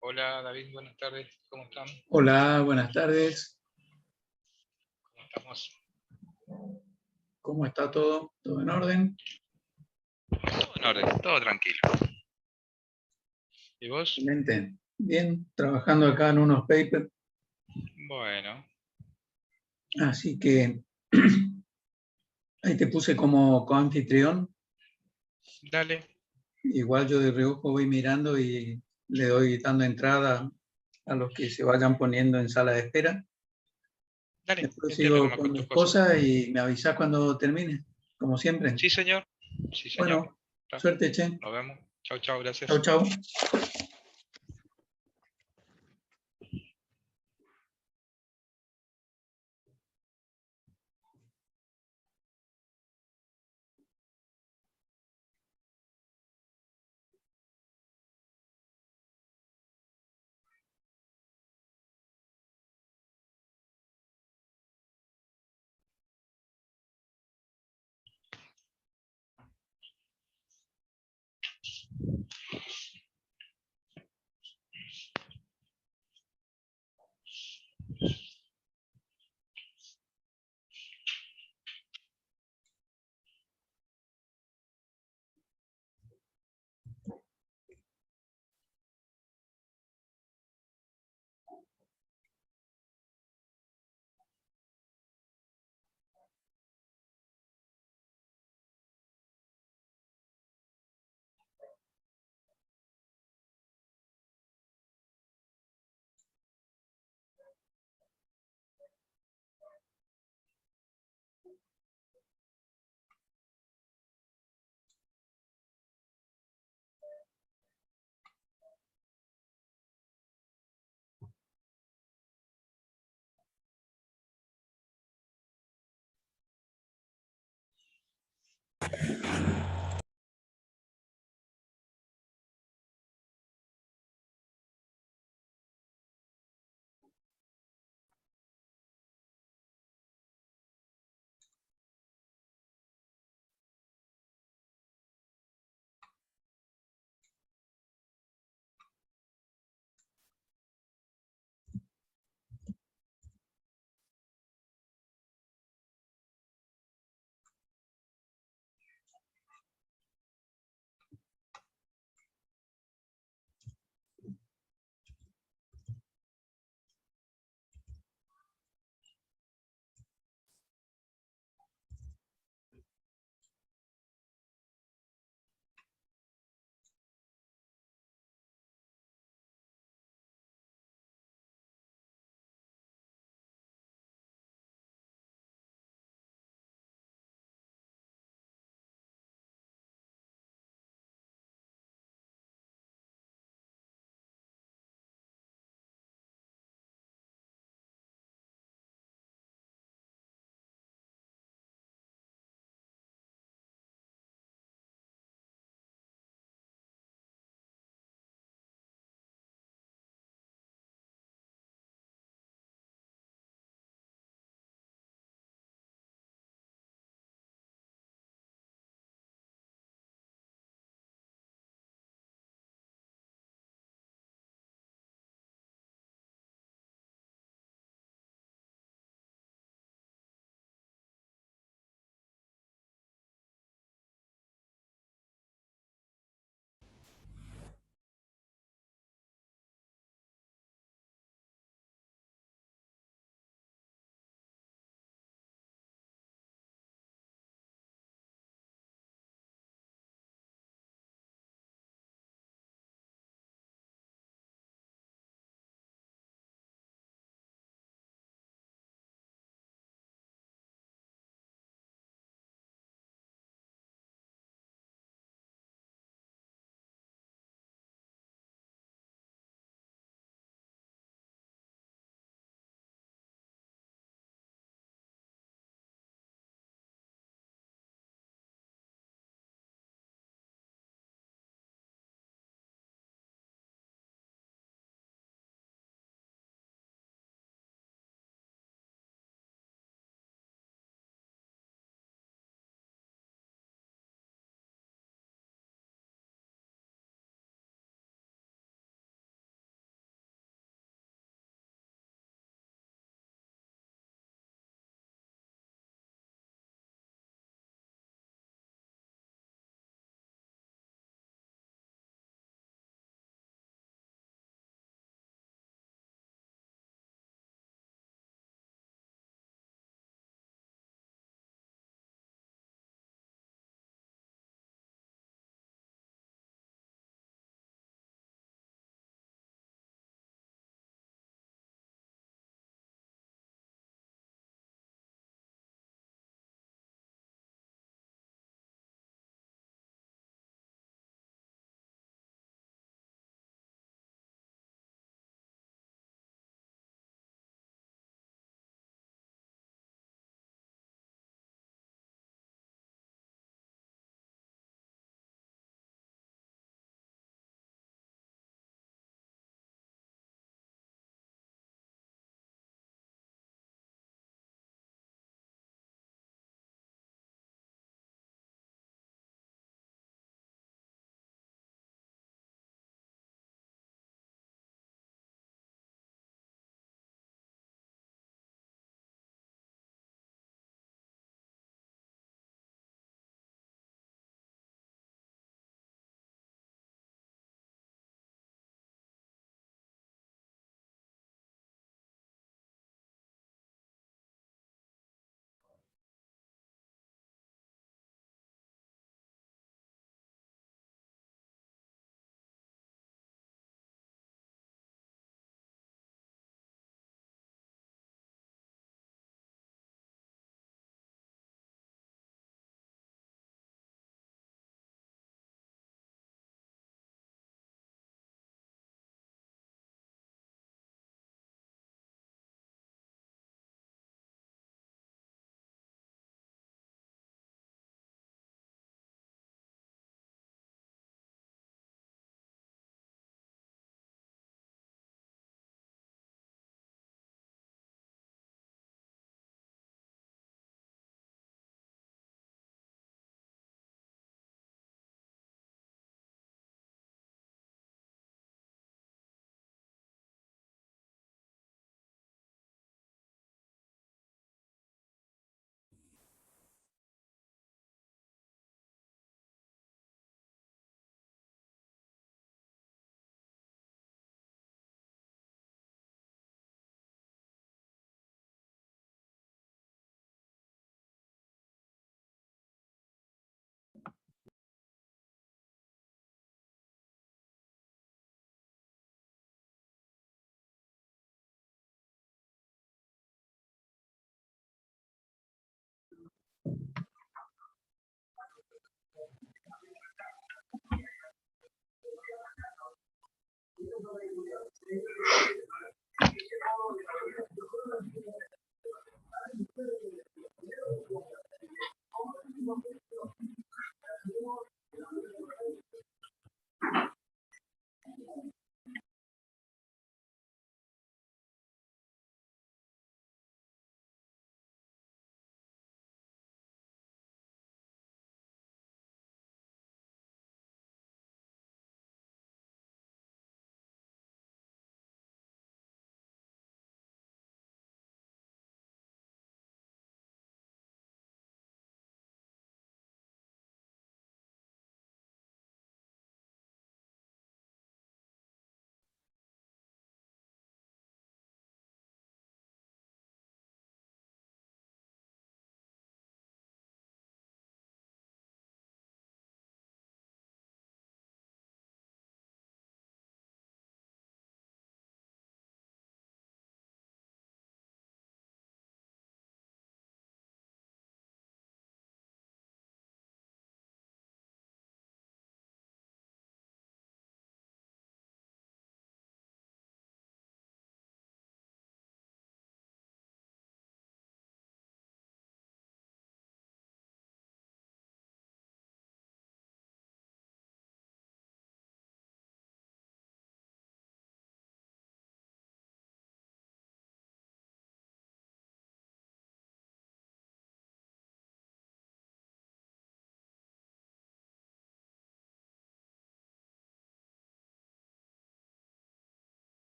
Hola David, buenas tardes, ¿cómo están? Hola, buenas tardes. ¿Cómo estamos? ¿Cómo está todo? ¿Todo en orden? Todo en orden, todo tranquilo. ¿Y vos? Excelente. Bien, trabajando acá en unos papers, Bueno, así que ahí te puse como coanfitrión. dale, Igual yo de reojo voy mirando y le doy dando entrada a los que se vayan poniendo en sala de espera. dale, Después entiendo sigo nomás con con mis tus cosas. cosas y me avisás cuando termine, como siempre. Sí, señor, sí, señor. Bueno, suerte, che. Nos vemos. Chau, chau, Chau, gracias. chau.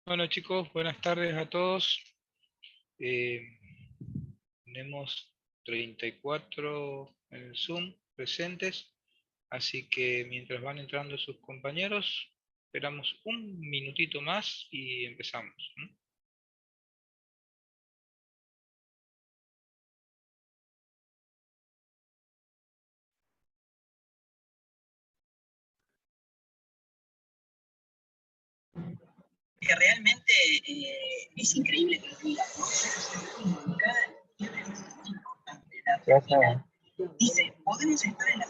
Bueno chicos, buenas tardes a todos. Eh, Tenemos 34 en el Zoom presentes, así que mientras van entrando sus compañeros, esperamos un minutito más y empezamos. Que realmente es increíble que lo diga, ¿no? Cada día es importante. La Argentina dice, podemos estar en la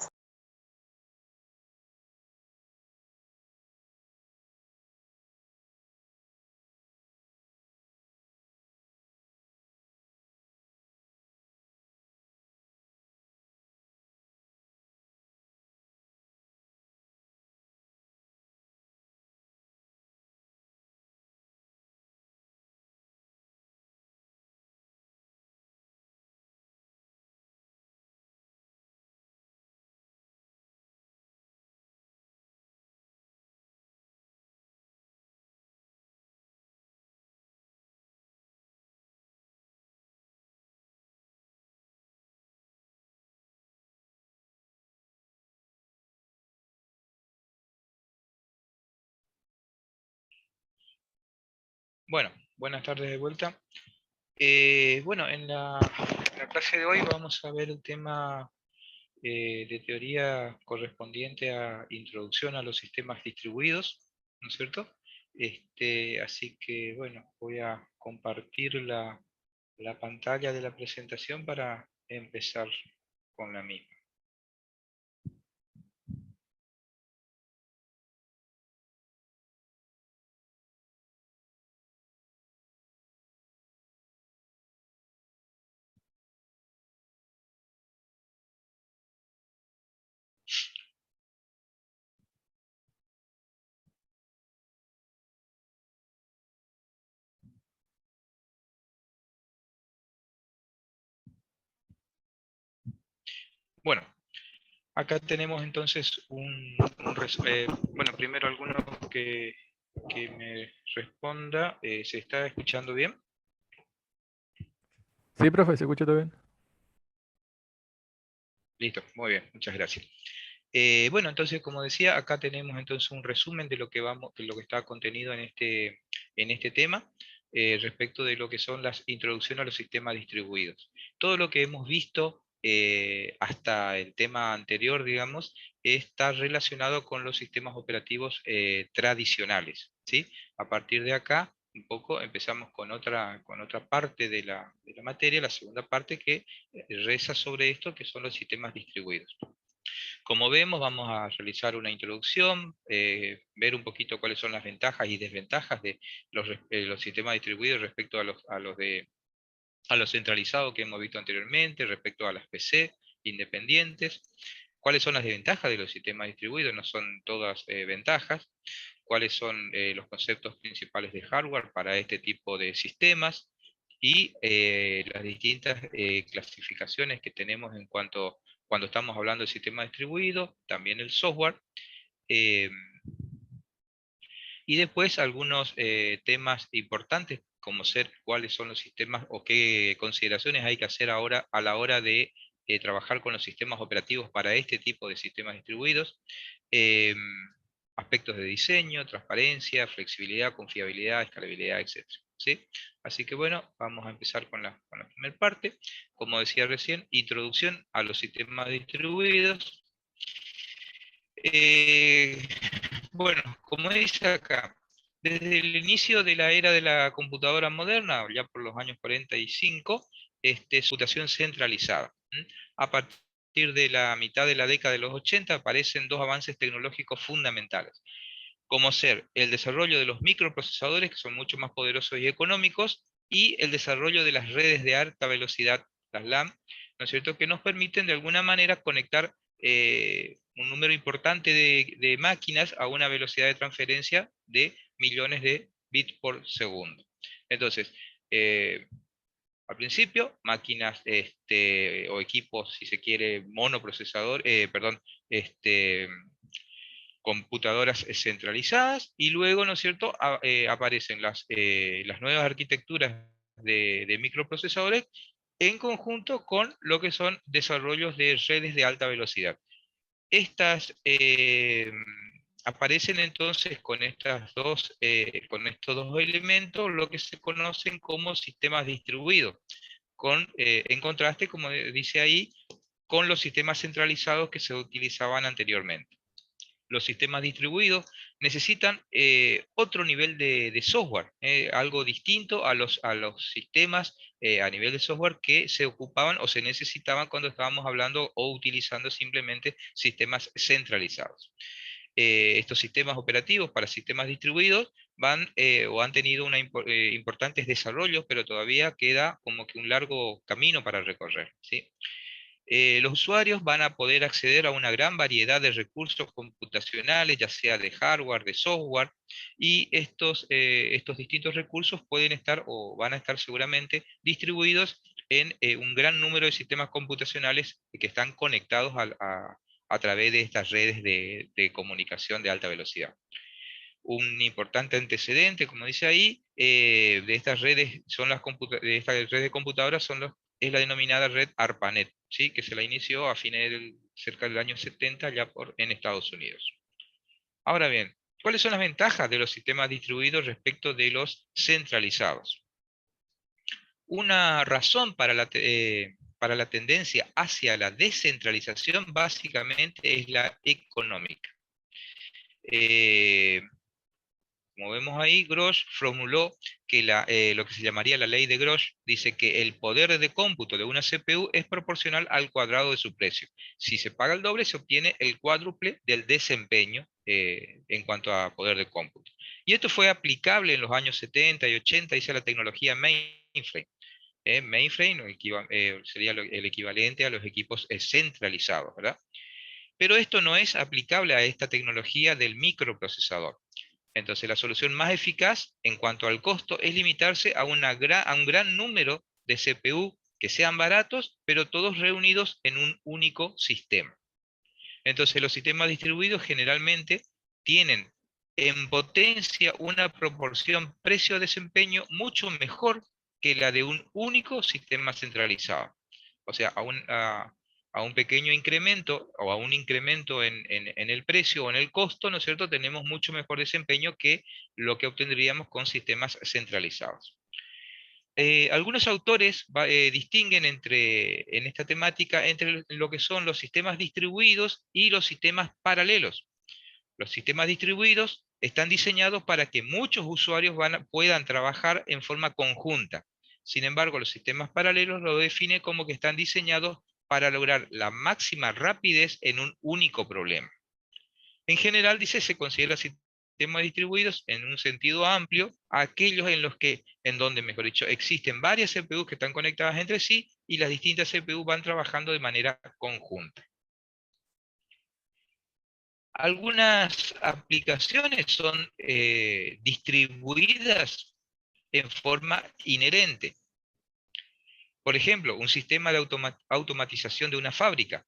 Bueno, buenas tardes de vuelta. Bueno, en la clase de hoy vamos a ver el tema de teoría correspondiente a introducción a los sistemas distribuidos, ¿no es cierto? Así que, bueno, voy a compartir la pantalla de la presentación para empezar con la misma. Bueno, acá tenemos entonces bueno, primero alguno que me responda. ¿Se está escuchando bien? Sí, profe, se escucha todo bien. Listo, muy bien, muchas gracias. Bueno, entonces, como decía, acá tenemos entonces un resumen de lo que de lo que está contenido en este tema respecto de lo que son las introducciones a los sistemas distribuidos. Todo lo que hemos visto hasta el tema anterior, digamos, está relacionado con los sistemas operativos tradicionales, ¿sí? A partir de acá, un poco empezamos con otra parte de la materia, la segunda parte que reza sobre esto, que son los sistemas distribuidos. Como vemos, vamos a realizar una introducción, ver un poquito cuáles son las ventajas y desventajas de los sistemas distribuidos respecto a los centralizados que hemos visto anteriormente, respecto a las PC independientes, cuáles son las desventajas de los sistemas distribuidos, no son todas ventajas, cuáles son los conceptos principales de hardware para este tipo de sistemas y las distintas clasificaciones que tenemos en cuanto cuando estamos hablando de sistema distribuido, también el software, eh, y después algunos temas importantes como ser cuáles son los sistemas o qué consideraciones hay que hacer ahora a la hora de trabajar con los sistemas operativos para este tipo de sistemas distribuidos, eh, aspectos de diseño, transparencia, flexibilidad, confiabilidad, escalabilidad, etc. ¿Sí? Así que bueno, vamos a empezar con la primera parte. Como decía recién, introducción a los sistemas distribuidos. Eh, bueno, como dice acá, desde el inicio de la era de la computadora moderna, ya por los años 45, su computación centralizada. A partir de la mitad de la década de los 80 aparecen dos avances tecnológicos fundamentales, como ser el desarrollo de los microprocesadores, que son mucho más poderosos y económicos, y el desarrollo de las redes de alta velocidad, las LAN, ¿no es cierto?, que nos permiten de alguna manera conectar un número importante de máquinas a una velocidad de transferencia de millones de bits por segundo. Entonces, al principio, máquinas o equipos, si se quiere, monoprocesador, perdón, computadoras centralizadas, y luego, ¿no es cierto?, aparecen las nuevas arquitecturas de microprocesadores en conjunto con lo que son desarrollos de redes de alta velocidad. Estas aparecen entonces con con estos dos elementos, lo que se conocen como sistemas distribuidos, en contraste, como dice ahí, con los sistemas centralizados que se utilizaban anteriormente. Los sistemas distribuidos necesitan otro nivel de software, algo distinto a los sistemas a nivel de software que se ocupaban o se necesitaban cuando estábamos hablando o utilizando simplemente sistemas centralizados. Estos sistemas operativos para sistemas distribuidos o han tenido importantes desarrollos, pero todavía queda como que un largo camino para recorrer, ¿sí? Los usuarios van a poder acceder a una gran variedad de recursos computacionales, ya sea de hardware, de software, y estos distintos recursos pueden estar o van a estar seguramente distribuidos en un gran número de sistemas computacionales que están conectados a través de estas redes de comunicación de alta velocidad. Un importante antecedente, como dice ahí, de estas redes de esta red de computadoras es la denominada red ARPANET, ¿sí? Que se la inició a cerca del año 70 ya en Estados Unidos. Ahora bien, ¿cuáles son las ventajas de los sistemas distribuidos respecto de los centralizados? Una razón para la tendencia hacia la descentralización básicamente es la económica. Como vemos ahí, Grosh formuló que lo que se llamaría la ley de Grosh dice que el poder de cómputo de una CPU es proporcional al cuadrado de su precio. Si se paga el doble, se obtiene el cuádruple del desempeño en cuanto a poder de cómputo. Y esto fue aplicable en los años 70 y 80, dice la tecnología mainframe. Mainframe sería el equivalente a los equipos centralizados, ¿verdad? Pero esto no es aplicable a esta tecnología del microprocesador. Entonces, la solución más eficaz en cuanto al costo es limitarse a un gran número de CPU que sean baratos, pero todos reunidos en un único sistema. Entonces, los sistemas distribuidos generalmente tienen en potencia una proporción precio-desempeño mucho mejor que la de un único sistema centralizado. O sea, a un pequeño incremento o a un incremento en el precio o en el costo, ¿no es cierto?, tenemos mucho mejor desempeño que lo que obtendríamos con sistemas centralizados. Algunos autores distinguen en esta temática entre lo que son los sistemas distribuidos y los sistemas paralelos. Los sistemas distribuidos están diseñados para que muchos usuarios puedan trabajar en forma conjunta. Sin embargo, los sistemas paralelos lo definen como que están diseñados para lograr la máxima rapidez en un único problema. En general, dice, se considera sistemas distribuidos en un sentido amplio aquellos en donde, mejor dicho, existen varias CPUs que están conectadas entre sí y las distintas CPUs van trabajando de manera conjunta. Algunas aplicaciones son distribuidas en forma inherente. Por ejemplo, un sistema de automatización de una fábrica,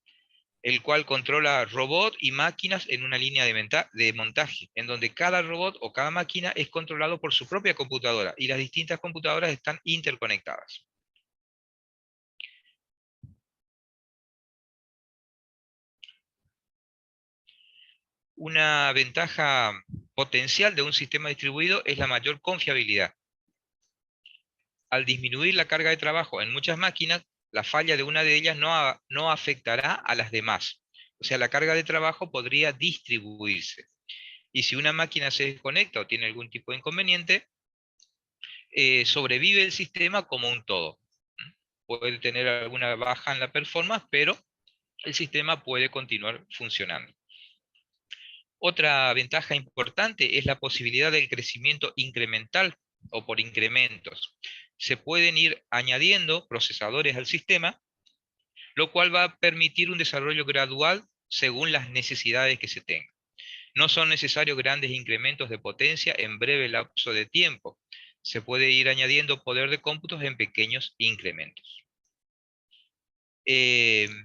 el cual controla robots y máquinas en una línea de montaje, en donde cada robot o cada máquina es controlado por su propia computadora y las distintas computadoras están interconectadas. Una ventaja potencial de un sistema distribuido es la mayor confiabilidad. Al disminuir la carga de trabajo en muchas máquinas, la falla de una de ellas no afectará a las demás. O sea, la carga de trabajo podría distribuirse. Y si una máquina se desconecta o tiene algún tipo de inconveniente, sobrevive el sistema como un todo. Puede tener alguna baja en la performance, pero el sistema puede continuar funcionando. Otra ventaja importante es la posibilidad del crecimiento incremental o por incrementos. Se pueden ir añadiendo procesadores al sistema, lo cual va a permitir un desarrollo gradual según las necesidades que se tengan. No son necesarios grandes incrementos de potencia en breve lapso de tiempo. Se puede ir añadiendo poder de cómputos en pequeños incrementos.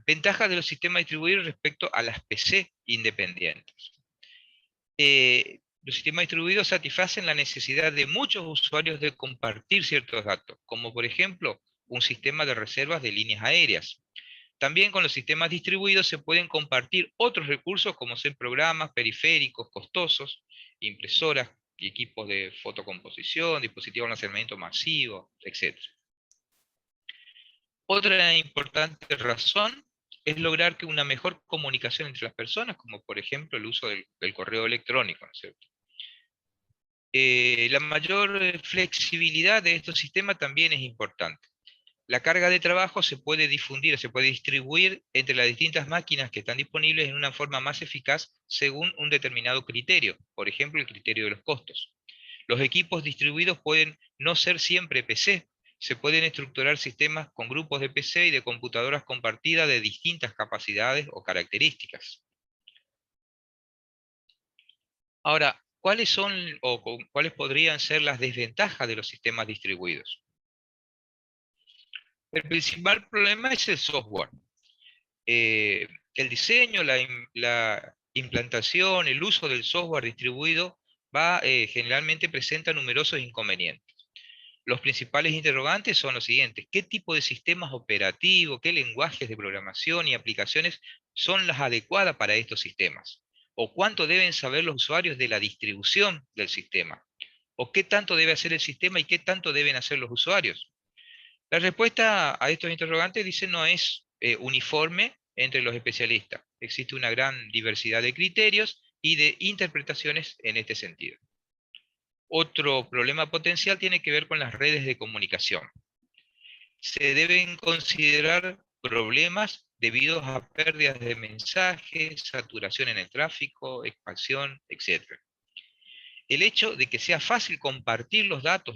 Ventajas de los sistemas distribuidos respecto a las PC independientes. los sistemas distribuidos satisfacen la necesidad de muchos usuarios de compartir ciertos datos, como por ejemplo un sistema de reservas de líneas aéreas. También con los sistemas distribuidos se pueden compartir otros recursos como ser programas, periféricos costosos, impresoras y equipos de fotocomposición, dispositivos de almacenamiento masivo, etc. Otra importante razón es lograr que una mejor comunicación entre las personas, como por ejemplo el uso del correo electrónico, ¿no es cierto? La mayor flexibilidad de estos sistemas también es importante. La carga de trabajo se puede difundir, se puede distribuir entre las distintas máquinas que están disponibles en una forma más eficaz según un determinado criterio, por ejemplo, el criterio de los costos. Los equipos distribuidos pueden no ser siempre PC, se pueden estructurar sistemas con grupos de PC y de computadoras compartidas de distintas capacidades o características. Ahora, ¿cuáles son o cuáles podrían ser las desventajas de los sistemas distribuidos? El principal problema es el software. El diseño, la implantación, el uso del software distribuido generalmente presenta numerosos inconvenientes. Los principales interrogantes son los siguientes: ¿qué tipo de sistemas operativos, qué lenguajes de programación y aplicaciones son las adecuadas para estos sistemas? ¿O cuánto deben saber los usuarios de la distribución del sistema? ¿O qué tanto debe hacer el sistema y qué tanto deben hacer los usuarios? La respuesta a estos interrogantes, dice, no es uniforme entre los especialistas. Existe una gran diversidad de criterios y de interpretaciones en este sentido. Otro problema potencial tiene que ver con las redes de comunicación. Se deben considerar problemas debido a pérdidas de mensajes, saturación en el tráfico, expansión, etc. El hecho de que sea fácil compartir los datos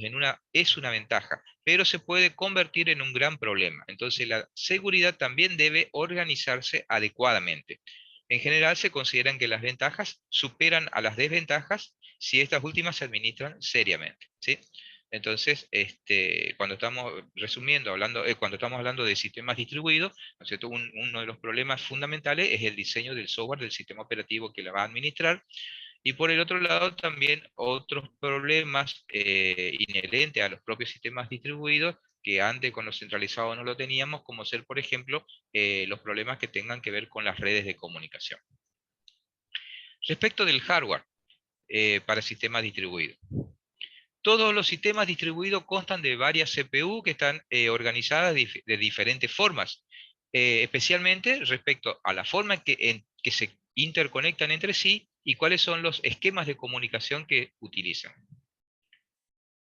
es una ventaja, pero se puede convertir en un gran problema. Entonces la seguridad también debe organizarse adecuadamente. En general se consideran que las ventajas superan a las desventajas si estas últimas se administran seriamente, ¿sí? Entonces, cuando estamos resumiendo, cuando estamos hablando de sistemas distribuidos, ¿no es cierto? Uno de los problemas fundamentales es el diseño del software del sistema operativo que la va a administrar. Y por el otro lado también otros problemas inherentes a los propios sistemas distribuidos que antes con los centralizados no lo teníamos, como ser, por ejemplo, los problemas que tengan que ver con las redes de comunicación. Respecto del hardware para sistemas distribuidos. Todos los sistemas distribuidos constan de varias CPU que están organizadas de diferentes formas, especialmente respecto a la forma en que se interconectan entre sí y cuáles son los esquemas de comunicación que utilizan.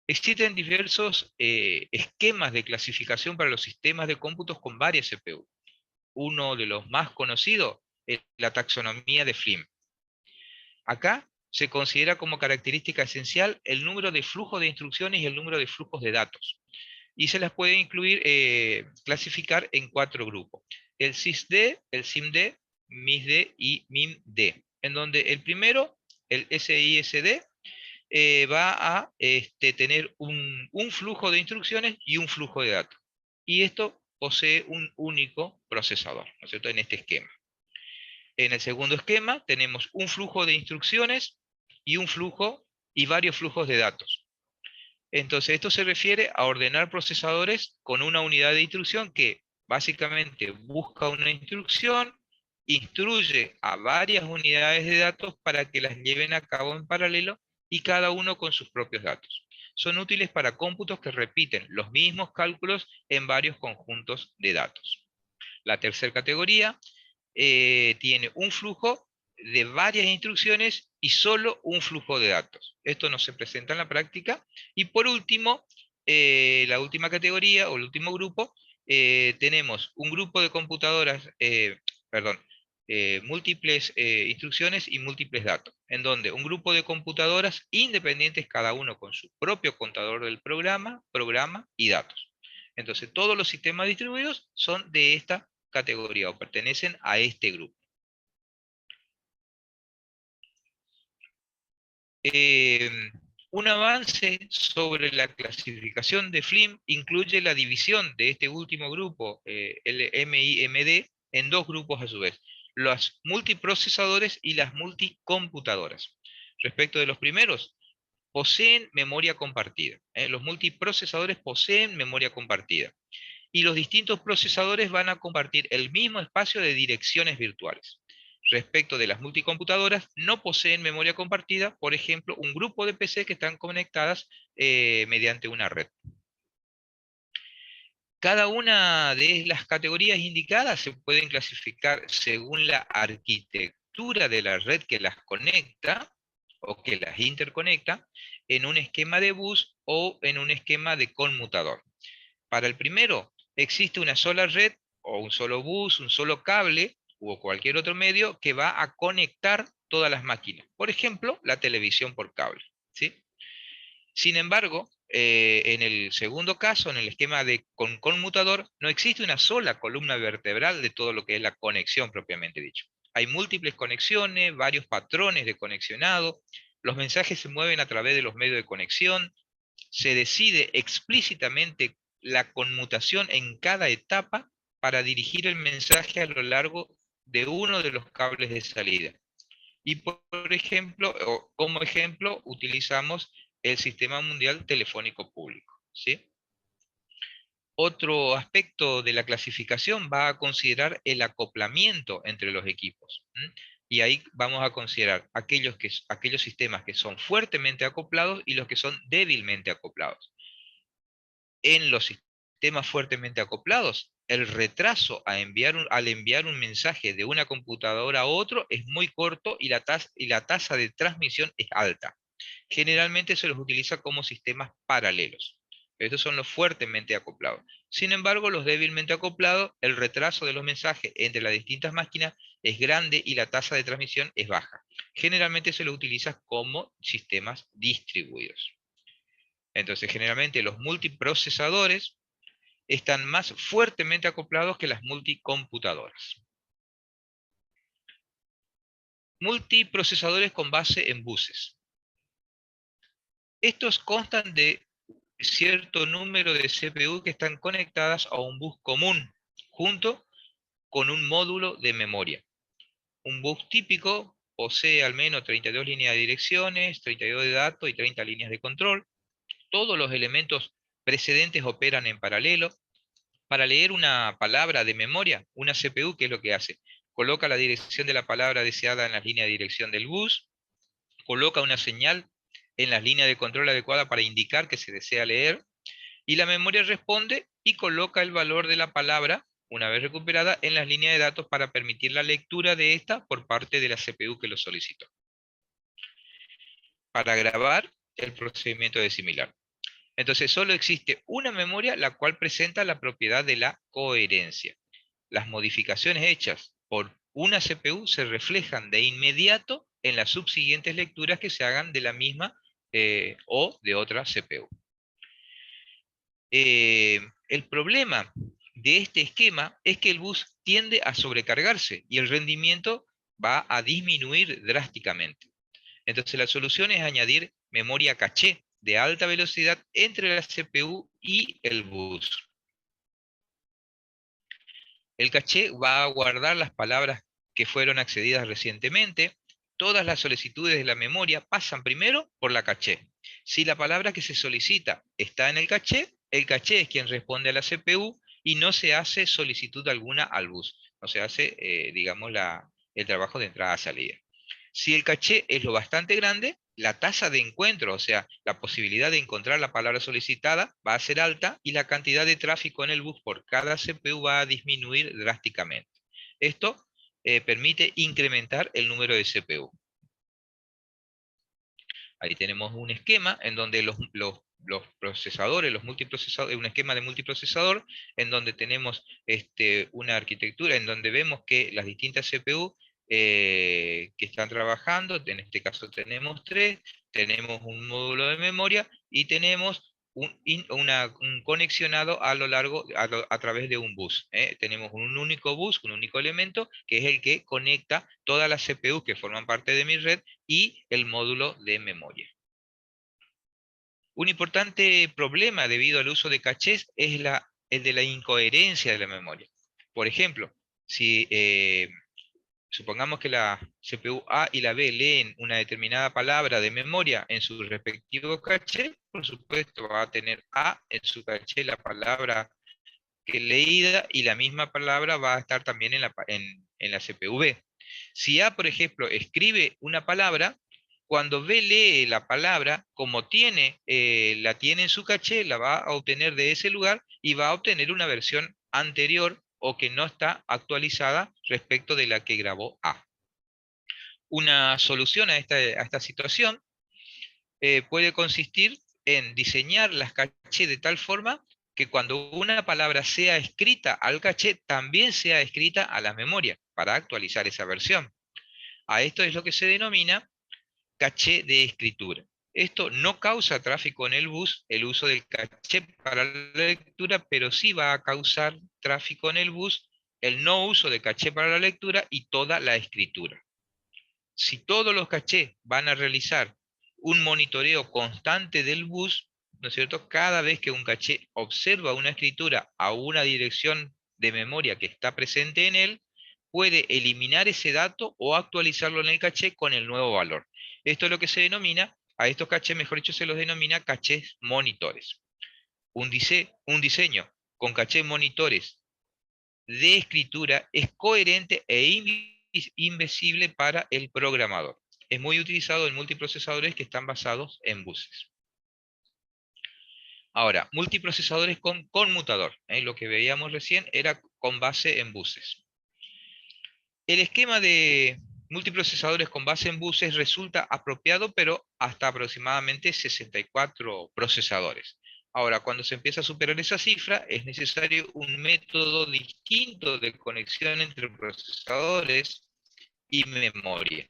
Existen diversos esquemas de clasificación para los sistemas de cómputos con varias CPU. Uno de los más conocidos es la taxonomía de Flynn. Acá se considera como característica esencial el número de flujos de instrucciones y el número de flujos de datos. Y se las puede clasificar en 4 grupos: el SysD, el SIMD, MISD y MIMD, en donde el primero, el SISD, va a tener un flujo de instrucciones y un flujo de datos. Y esto posee un único procesador, ¿no es cierto?, en este esquema. En el segundo esquema tenemos un flujo de instrucciones y varios flujos de datos. Entonces esto se refiere a ordenar procesadores con una unidad de instrucción que básicamente busca una instrucción, instruye a varias unidades de datos para que las lleven a cabo en paralelo y cada uno con sus propios datos. Son útiles para cómputos que repiten los mismos cálculos en varios conjuntos de datos. La tercera categoría tiene un flujo de varias instrucciones y solo un flujo de datos. Esto no se presenta en la práctica. Y por último, la última categoría o el último grupo, tenemos un grupo de computadoras, múltiples instrucciones y múltiples datos, en donde un grupo de computadoras independientes, cada uno con su propio contador del programa y datos. Entonces todos los sistemas distribuidos son de esta categoría o pertenecen a este grupo. Un avance sobre la clasificación de Flynn incluye la división de este último grupo, el MIMD, en 2 grupos a su vez: los multiprocesadores y las multicomputadoras. Respecto de los primeros, poseen memoria compartida. Los multiprocesadores poseen memoria compartida. Y los distintos procesadores van a compartir el mismo espacio de direcciones virtuales. Respecto de las multicomputadoras, no poseen memoria compartida, por ejemplo, un grupo de PC que están conectadas mediante una red. Cada una de las categorías indicadas se pueden clasificar según la arquitectura de la red que las conecta o que las interconecta en un esquema de bus o en un esquema de conmutador. Para el primero, existe una sola red o un solo bus, un solo cable o cualquier otro medio que va a conectar todas las máquinas. Por ejemplo, la televisión por cable, ¿sí? Sin embargo, en el segundo caso, en el esquema de conmutador, no existe una sola columna vertebral de todo lo que es la conexión propiamente dicho. Hay múltiples conexiones, varios patrones de conexionado, los mensajes se mueven a través de los medios de conexión, se decide explícitamente la conmutación en cada etapa para dirigir el mensaje a lo largo de uno de los cables de salida. Y por ejemplo, o como ejemplo, utilizamos el Sistema Mundial Telefónico Público, ¿sí? Otro aspecto de la clasificación va a considerar el acoplamiento entre los equipos. Y ahí vamos a considerar aquellos sistemas que son fuertemente acoplados y los que son débilmente acoplados. En los sistemas fuertemente acoplados, el retraso al enviar un mensaje de una computadora a otro es muy corto y la tasa de transmisión es alta. Generalmente se los utiliza como sistemas paralelos. Estos son los fuertemente acoplados. Sin embargo, los débilmente acoplados, el retraso de los mensajes entre las distintas máquinas es grande y la tasa de transmisión es baja. Generalmente se los utiliza como sistemas distribuidos. Entonces, generalmente los multiprocesadores están más fuertemente acoplados que las multicomputadoras. Multiprocesadores con base en buses. Estos constan de cierto número de CPU que están conectadas a un bus común, junto con un módulo de memoria. Un bus típico posee al menos 32 líneas de direcciones, 32 de datos y 30 líneas de control. Todos los elementos precedentes operan en paralelo. Para leer una palabra de memoria, una CPU, ¿qué es lo que hace? Coloca la dirección de la palabra deseada en la línea de dirección del bus, coloca una señal en las líneas de control adecuada para indicar que se desea leer, y la memoria responde y coloca el valor de la palabra, una vez recuperada, en las líneas de datos para permitir la lectura de esta por parte de la CPU que lo solicitó. Para grabar, el procedimiento es similar. Entonces solo existe una memoria la cual presenta la propiedad de la coherencia. Las modificaciones hechas por una CPU se reflejan de inmediato en las subsiguientes lecturas que se hagan de la misma o de otra CPU. El problema de este esquema es que el bus tiende a sobrecargarse y el rendimiento va a disminuir drásticamente. Entonces la solución es añadir memoria caché de alta velocidad entre la CPU y el bus. El caché va a guardar las palabras que fueron accedidas recientemente. Todas las solicitudes de la memoria pasan primero por la caché. Si la palabra que se solicita está en el caché es quien responde a la CPU y no se hace solicitud alguna al bus. No se hace, digamos, el trabajo de entrada-salida. Si el caché es lo bastante grande, la tasa de encuentro, o sea, la posibilidad de encontrar la palabra solicitada, va a ser alta y la cantidad de tráfico en el bus por cada CPU va a disminuir drásticamente. Esto permite incrementar el número de CPU. Ahí tenemos un esquema en donde los procesadores, los multiprocesadores, un esquema de multiprocesador, en donde tenemos una arquitectura, en donde vemos que las distintas CPU que están trabajando, en este caso tenemos 3, tenemos un módulo de memoria y tenemos un conexionado a lo largo, a través de un bus. Tenemos un único bus, un único elemento, que es el que conecta todas las CPUs que forman parte de mi red y el módulo de memoria. Un importante problema debido al uso de cachés es el de la incoherencia de la memoria. Por ejemplo, si supongamos que la CPU A y la B leen una determinada palabra de memoria en su respectivo caché, por supuesto va a tener A en su caché la palabra que leída y la misma palabra va a estar también en la CPU B. Si A, por ejemplo, escribe una palabra, cuando B lee la palabra, como la tiene en su caché, la va a obtener de ese lugar y va a obtener una versión anterior o que no está actualizada respecto de la que grabó A. Una solución a esta situación puede consistir en diseñar las cachés de tal forma que cuando una palabra sea escrita al caché, también sea escrita a la memoria para actualizar esa versión. A esto es lo que se denomina caché de escritura. Esto no causa tráfico en el bus, el uso del caché para la lectura, pero sí va a causar tráfico en el bus el no uso de caché para la lectura y toda la escritura. Si todos los cachés van a realizar un monitoreo constante del bus, ¿no es cierto? Cada vez que un caché observa una escritura a una dirección de memoria que está presente en él, puede eliminar ese dato o actualizarlo en el caché con el nuevo valor. Esto es lo que se denomina, a estos cachés, mejor dicho, se los denomina cachés monitores. Un diseño con cachés monitores de escritura es coherente e invisible para el programador. Es muy utilizado en multiprocesadores que están basados en buses. Ahora, multiprocesadores con conmutador. Lo que veíamos recién era con base en buses. El esquema de multiprocesadores con base en buses resulta apropiado, pero hasta aproximadamente 64 procesadores. Ahora, cuando se empieza a superar esa cifra, es necesario un método distinto de conexión entre procesadores y memoria.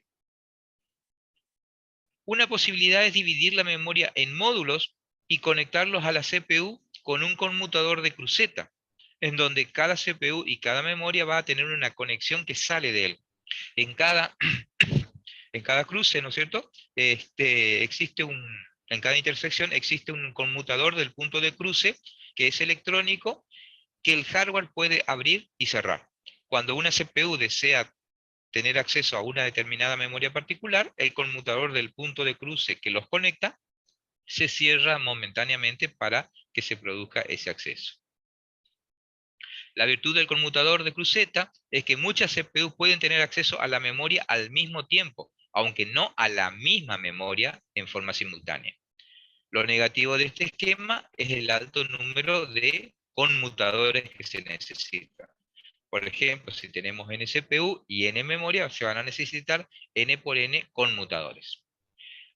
Una posibilidad es dividir la memoria en módulos y conectarlos a la CPU con un conmutador de cruceta, en donde cada CPU y cada memoria va a tener una conexión que sale de él. En cada cruce, ¿no es cierto? En cada intersección existe un conmutador del punto de cruce que es electrónico, que el hardware puede abrir y cerrar. Cuando una CPU desea tener acceso a una determinada memoria particular, el conmutador del punto de cruce que los conecta se cierra momentáneamente para que se produzca ese acceso. La virtud del conmutador de cruceta es que muchas CPU pueden tener acceso a la memoria al mismo tiempo, aunque no a la misma memoria en forma simultánea. Lo negativo de este esquema es el alto número de conmutadores que se necesitan. Por ejemplo, si tenemos n CPU y n memoria, se van a necesitar n por n conmutadores.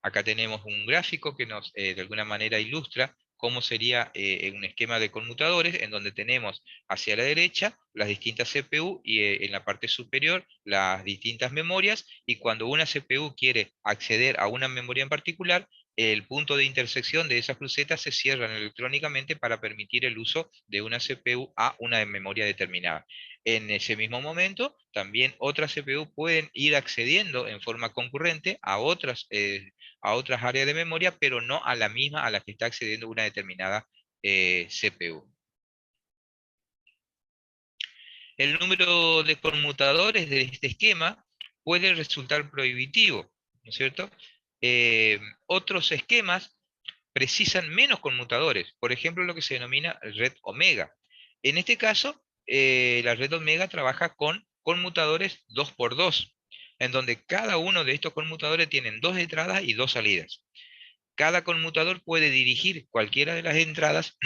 Acá tenemos un gráfico que nos de alguna manera ilustra cómo sería un esquema de conmutadores, en donde tenemos hacia la derecha las distintas CPU y en la parte superior las distintas memorias, y cuando una CPU quiere acceder a una memoria en particular, el punto de intersección de esas crucetas se cierran electrónicamente para permitir el uso de una CPU a una memoria determinada. En ese mismo momento, también otras CPU pueden ir accediendo en forma concurrente a otras áreas de memoria, pero no a la misma a la que está accediendo una determinada CPU. El número de conmutadores de este esquema puede resultar prohibitivo, ¿no es cierto? Otros esquemas precisan menos conmutadores, por ejemplo lo que se denomina red omega. En este caso, la red omega trabaja con conmutadores 2x2, en donde cada uno de estos conmutadores tienen 2 entradas y 2 salidas. Cada conmutador puede dirigir cualquiera de las entradas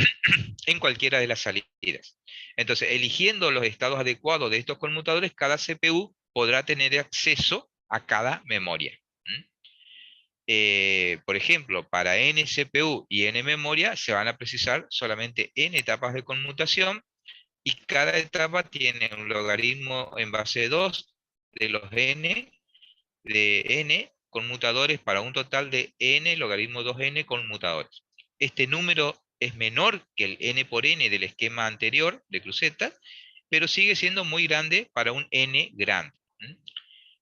en cualquiera de las salidas. Entonces, eligiendo los estados adecuados de estos conmutadores, cada CPU podrá tener acceso a cada memoria. Por ejemplo, para n CPU y n memoria se van a precisar solamente n etapas de conmutación, y cada etapa tiene un logaritmo en base 2 de los n conmutadores para un total de n logaritmo 2n conmutadores. Este número es menor que el n por n del esquema anterior de crucetas, pero sigue siendo muy grande para un n grande.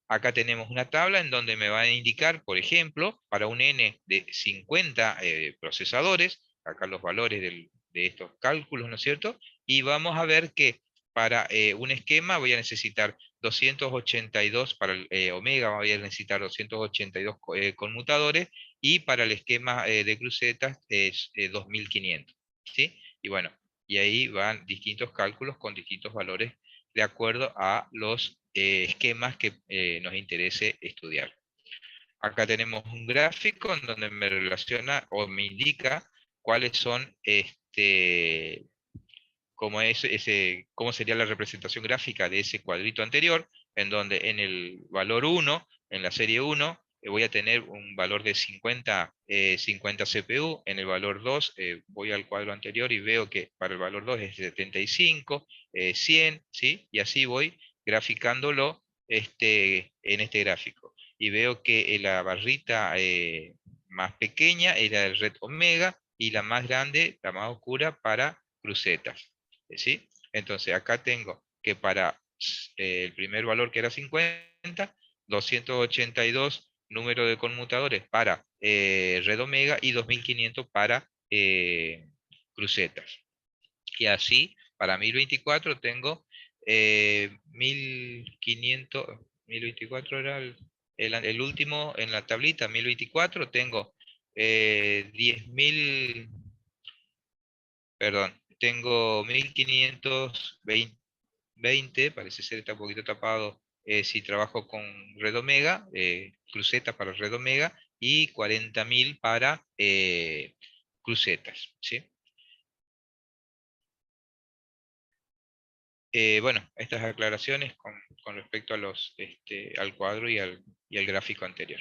Acá tenemos una tabla en donde me va a indicar, por ejemplo, para un n de 50 procesadores, acá los valores de estos cálculos, ¿no es cierto? Y vamos a ver que para un esquema voy a necesitar 282, para el omega voy a necesitar 282 conmutadores, y para el esquema de crucetas es 2500, ¿sí? Y bueno, y ahí van distintos cálculos con distintos valores de acuerdo a los esquemas que nos interese estudiar. Acá tenemos un gráfico en donde me relaciona o me indica cuáles son cómo sería la representación gráfica de ese cuadrito anterior, en donde en el valor 1, en la serie 1, voy a tener un valor de 50 CPU, en el valor 2 voy al cuadro anterior y veo que para el valor 2 es 75, 100, ¿sí? Y así voy graficándolo en este gráfico. Y veo que la barrita más pequeña era el red omega, y la más grande, la más oscura, para crucetas. ¿Sí? Entonces acá tengo que para el primer valor, que era 50, 282 número de conmutadores para red omega y 2500 para crucetas. Y así, para 1024 tengo 1500, 1024 era el último en la tablita, 1024 tengo 10.000, perdón, tengo 1520, parece ser, está un poquito tapado si trabajo con red omega, crucetas para red omega, y 40.000 para crucetas, ¿sí? Bueno, estas aclaraciones con respecto a al cuadro y al gráfico anterior.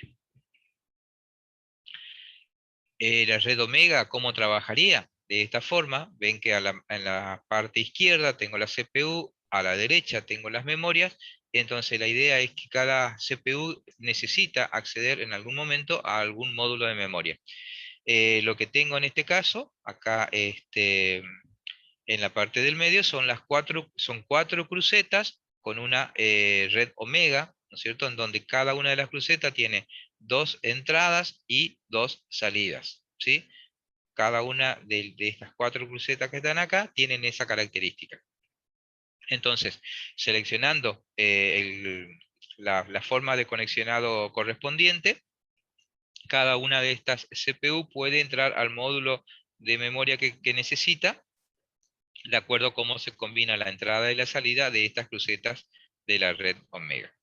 La red omega, ¿cómo trabajaría? De esta forma, ven que en la parte izquierda tengo la CPU, a la derecha tengo las memorias. Entonces la idea es que cada CPU necesita acceder en algún momento a algún módulo de memoria. Lo que tengo en este caso, acá en la parte del medio, son cuatro crucetas con una red omega, ¿no es cierto? En donde cada una de las crucetas tiene 2 entradas y 2 salidas, ¿sí? Cada una de estas 4 crucetas que están acá tienen esa característica. Entonces, seleccionando la forma de conexionado correspondiente, cada una de estas CPU puede entrar al módulo de memoria que necesita, de acuerdo a cómo se combina la entrada y la salida de estas crucetas de la red omega.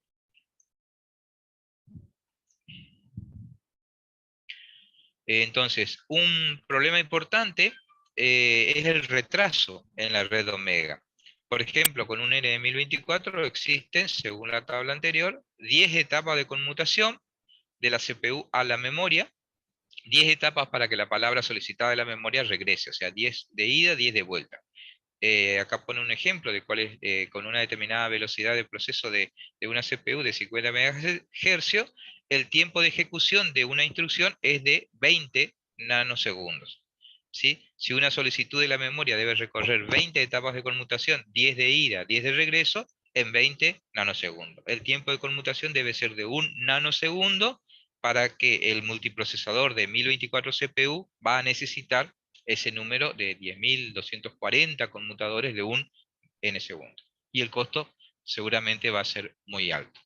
Entonces, un problema importante es el retraso en la red omega. Por ejemplo, con un N de 1024 existen, según la tabla anterior, 10 etapas de conmutación de la CPU a la memoria, 10 etapas para que la palabra solicitada de la memoria regrese, o sea, 10 de ida, 10 de vuelta. Acá pone un ejemplo de cuál es, con una determinada velocidad de proceso de una CPU de 50 MHz, el tiempo de ejecución de una instrucción es de 20 nanosegundos. ¿Sí? Si una solicitud de la memoria debe recorrer 20 etapas de conmutación, 10 de ida, 10 de regreso, en 20 nanosegundos. El tiempo de conmutación debe ser de 1 nanosegundo para que el multiprocesador de 1024 CPU va a necesitar ese número de 10.240 conmutadores de 1 n segundo. Y el costo seguramente va a ser muy alto.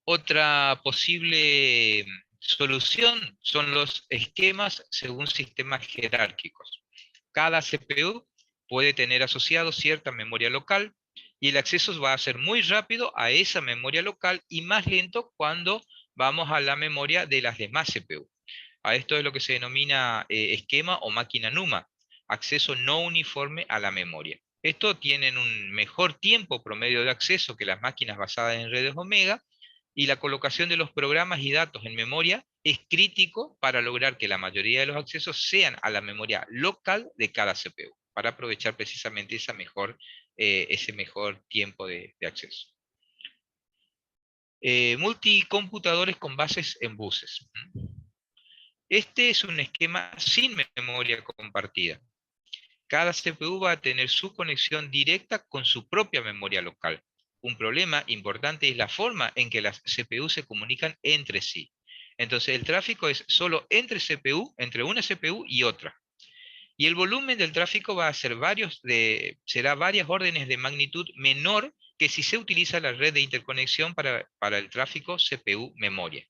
Otra posible solución son los esquemas según sistemas jerárquicos. Cada CPU puede tener asociado cierta memoria local, y el acceso va a ser muy rápido a esa memoria local y más lento cuando vamos a la memoria de las demás CPU. A esto es lo que se denomina esquema o máquina NUMA, acceso no uniforme a la memoria. Estos tienen un mejor tiempo promedio de acceso que las máquinas basadas en redes omega, y la colocación de los programas y datos en memoria es crítico para lograr que la mayoría de los accesos sean a la memoria local de cada CPU, para aprovechar precisamente ese mejor tiempo de acceso. Multicomputadores con bases en buses. Este es un esquema sin memoria compartida. Cada CPU va a tener su conexión directa con su propia memoria local. Un problema importante es la forma en que las CPU se comunican entre sí. Entonces el tráfico es solo entre una CPU y otra. Y el volumen del tráfico va a ser será varias órdenes de magnitud menor que si se utiliza la red de interconexión para el tráfico CPU-memoria.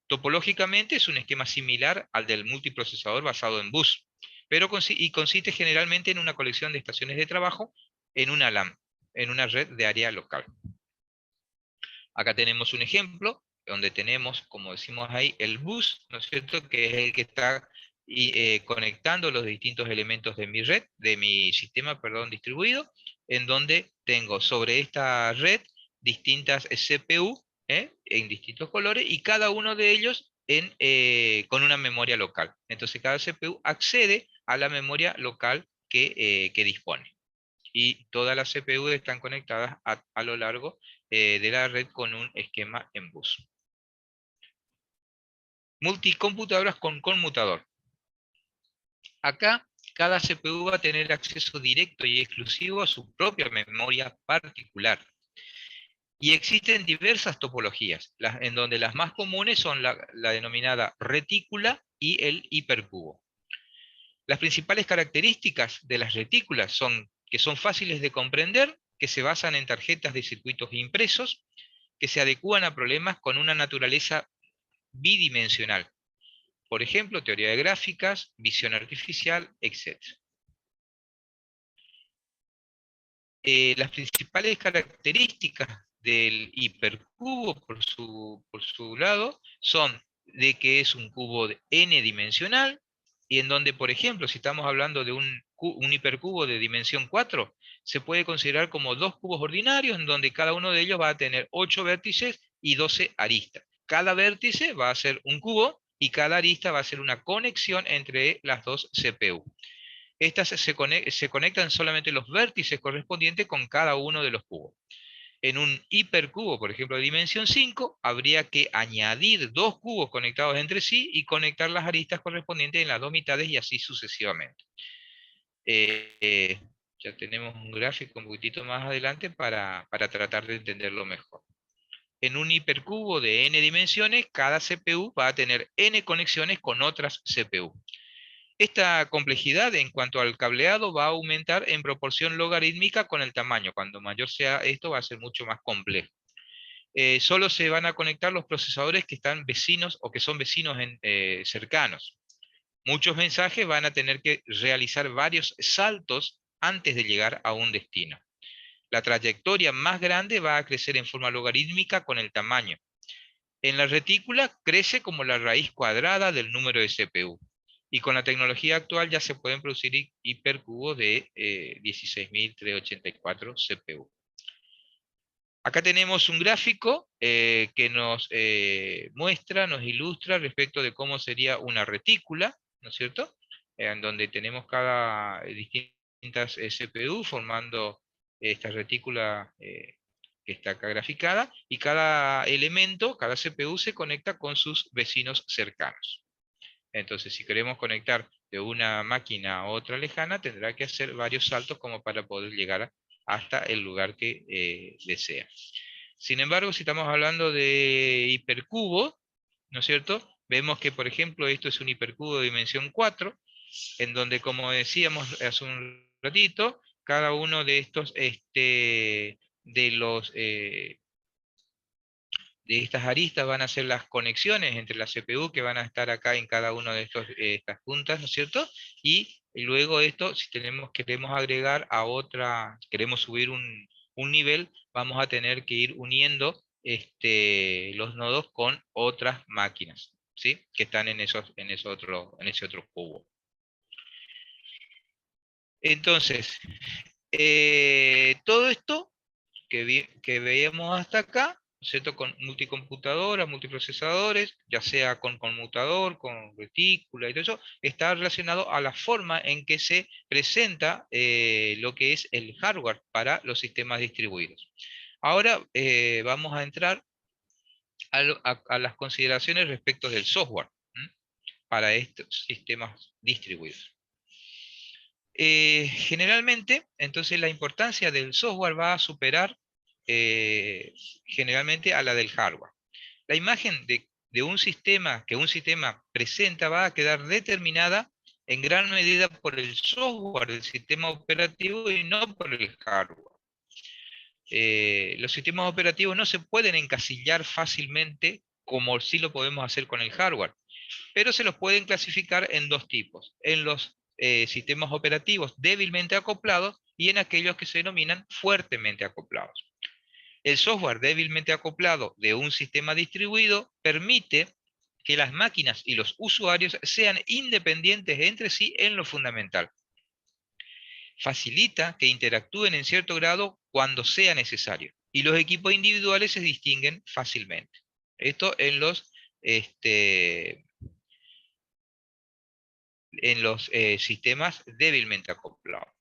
Topológicamente es un esquema similar al del multiprocesador basado en bus, pero consiste generalmente en una colección de estaciones de trabajo en una LAN, en una red de área local. Acá tenemos un ejemplo donde tenemos, como decimos ahí, el bus, ¿no es cierto?, que es el que está conectando los distintos elementos de mi red, de mi sistema, perdón, distribuido, en donde tengo sobre esta red distintas CPU en distintos colores y cada uno de ellos con una memoria local. Entonces cada CPU accede a la memoria local que dispone. Y todas las CPU están conectadas a lo largo de la red con un esquema en bus. Multicomputadoras con conmutador. Acá, cada CPU va a tener acceso directo y exclusivo a su propia memoria particular. Y existen diversas topologías, en donde las más comunes son la denominada retícula y el hipercubo. Las principales características de las retículas son que son fáciles de comprender, que se basan en tarjetas de circuitos impresos, que se adecúan a problemas con una naturaleza bidimensional. Por ejemplo, teoría de gráficas, visión artificial, etc. Las principales características del hipercubo, por su lado, son de que es un cubo de n-dimensional, y en donde, por ejemplo, si estamos hablando de un hipercubo de dimensión 4, se puede considerar como dos cubos ordinarios, en donde cada uno de ellos va a tener 8 vértices y 12 aristas. Cada vértice va a ser un cubo, y cada arista va a ser una conexión entre las dos CPU. Estas se conectan solamente los vértices correspondientes con cada uno de los cubos. En un hipercubo, por ejemplo, de dimensión 5, habría que añadir dos cubos conectados entre sí y conectar las aristas correspondientes en las dos mitades y así sucesivamente. Ya tenemos un gráfico un poquitito más adelante para tratar de entenderlo mejor. En un hipercubo de n dimensiones, cada CPU va a tener n conexiones con otras CPU. Esta complejidad en cuanto al cableado va a aumentar en proporción logarítmica con el tamaño. Cuando mayor sea esto va a ser mucho más complejo. Solo se van a conectar los procesadores que están vecinos o que son vecinos cercanos. Muchos mensajes van a tener que realizar varios saltos antes de llegar a un destino. La trayectoria más grande va a crecer en forma logarítmica con el tamaño. En la retícula crece como la raíz cuadrada del número de CPU. Y con la tecnología actual ya se pueden producir hipercubos de 16.384 CPU. Acá tenemos un gráfico que nos muestra, nos ilustra respecto de cómo sería una retícula, ¿no es cierto? En donde tenemos cada distintas CPU formando esta retícula que está acá graficada, y cada elemento, cada CPU se conecta con sus vecinos cercanos. Entonces, si queremos conectar de una máquina a otra lejana, tendrá que hacer varios saltos como para poder llegar hasta el lugar que desea. Sin embargo, si estamos hablando de hipercubo, ¿no es cierto? Vemos que, por ejemplo, esto es un hipercubo de dimensión 4, en donde, como decíamos hace un ratito, cada uno de estos, de estas aristas van a ser las conexiones entre las CPU que van a estar acá en cada una de estas puntas, ¿no es cierto? Y luego esto, si queremos agregar a otra, queremos subir un nivel, vamos a tener que ir uniendo los nodos con otras máquinas, ¿sí? Que están en ese otro cubo. Entonces, todo esto que veíamos hasta acá, ¿cierto? Con multicomputadoras, multiprocesadores, ya sea con conmutador, con retícula y todo eso, está relacionado a la forma en que se presenta lo que es el hardware para los sistemas distribuidos. Ahora vamos a entrar a las consideraciones respecto del software para estos sistemas distribuidos. Generalmente, entonces la importancia del software va a superar generalmente a la del hardware. La imagen de un sistema que un sistema presenta va a quedar determinada en gran medida por el software del sistema operativo y no por el hardware. Los sistemas operativos no se pueden encasillar fácilmente como sí lo podemos hacer con el hardware, pero se los pueden clasificar en dos tipos: en los sistemas operativos débilmente acoplados y en aquellos que se denominan fuertemente acoplados. El software débilmente acoplado de un sistema distribuido permite que las máquinas y los usuarios sean independientes entre sí en lo fundamental. Facilita que interactúen en cierto grado cuando sea necesario, y los equipos individuales se distinguen fácilmente. Esto en los sistemas débilmente acoplados.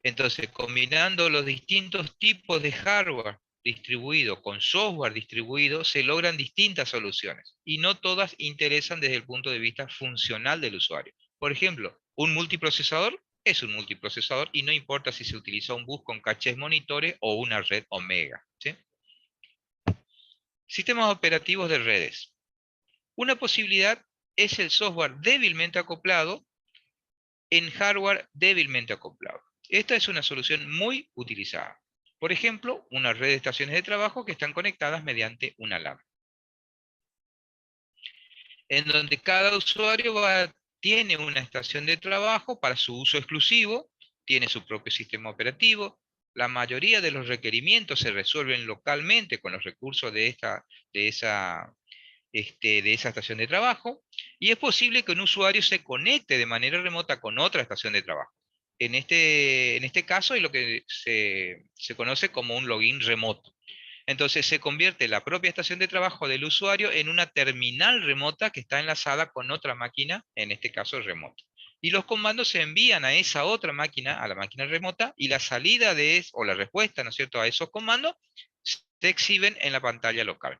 Entonces, combinando los distintos tipos de hardware distribuido con software distribuido, se logran distintas soluciones, y no todas interesan desde el punto de vista funcional del usuario. Por ejemplo, un multiprocesador es un multiprocesador y no importa si se utiliza un bus con cachés monitores o una red Omega, ¿sí? Sistemas operativos de redes. Una posibilidad es el software débilmente acoplado en hardware débilmente acoplado. Esta es una solución muy utilizada. Por ejemplo, una red de estaciones de trabajo que están conectadas mediante una LAN, en donde cada usuario tiene una estación de trabajo para su uso exclusivo, tiene su propio sistema operativo. La mayoría de los requerimientos se resuelven localmente con los recursos de esa estación de trabajo, y es posible que un usuario se conecte de manera remota con otra estación de trabajo. En este caso es lo que se conoce como un login remoto. Entonces se convierte la propia estación de trabajo del usuario en una terminal remota que está enlazada con otra máquina, en este caso remota. Y los comandos se envían a esa otra máquina, a la máquina remota, y la salida o la respuesta, ¿no es cierto?, a esos comandos se exhiben en la pantalla local.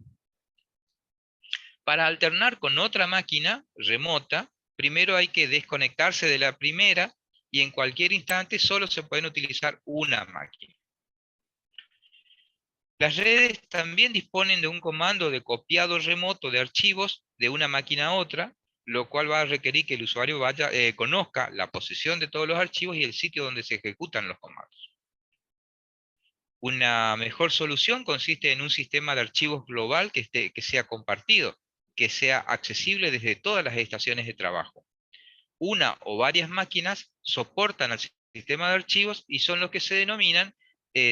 Para alternar con otra máquina remota, primero hay que desconectarse de la primera, y en cualquier instante solo se pueden utilizar una máquina. Las redes también disponen de un comando de copiado remoto de archivos de una máquina a otra, lo cual va a requerir que el usuario conozca la posición de todos los archivos y el sitio donde se ejecutan los comandos. Una mejor solución consiste en un sistema de archivos global que sea compartido, que sea accesible desde todas las estaciones de trabajo. Una o varias máquinas soportan al sistema de archivos y son los que se denominan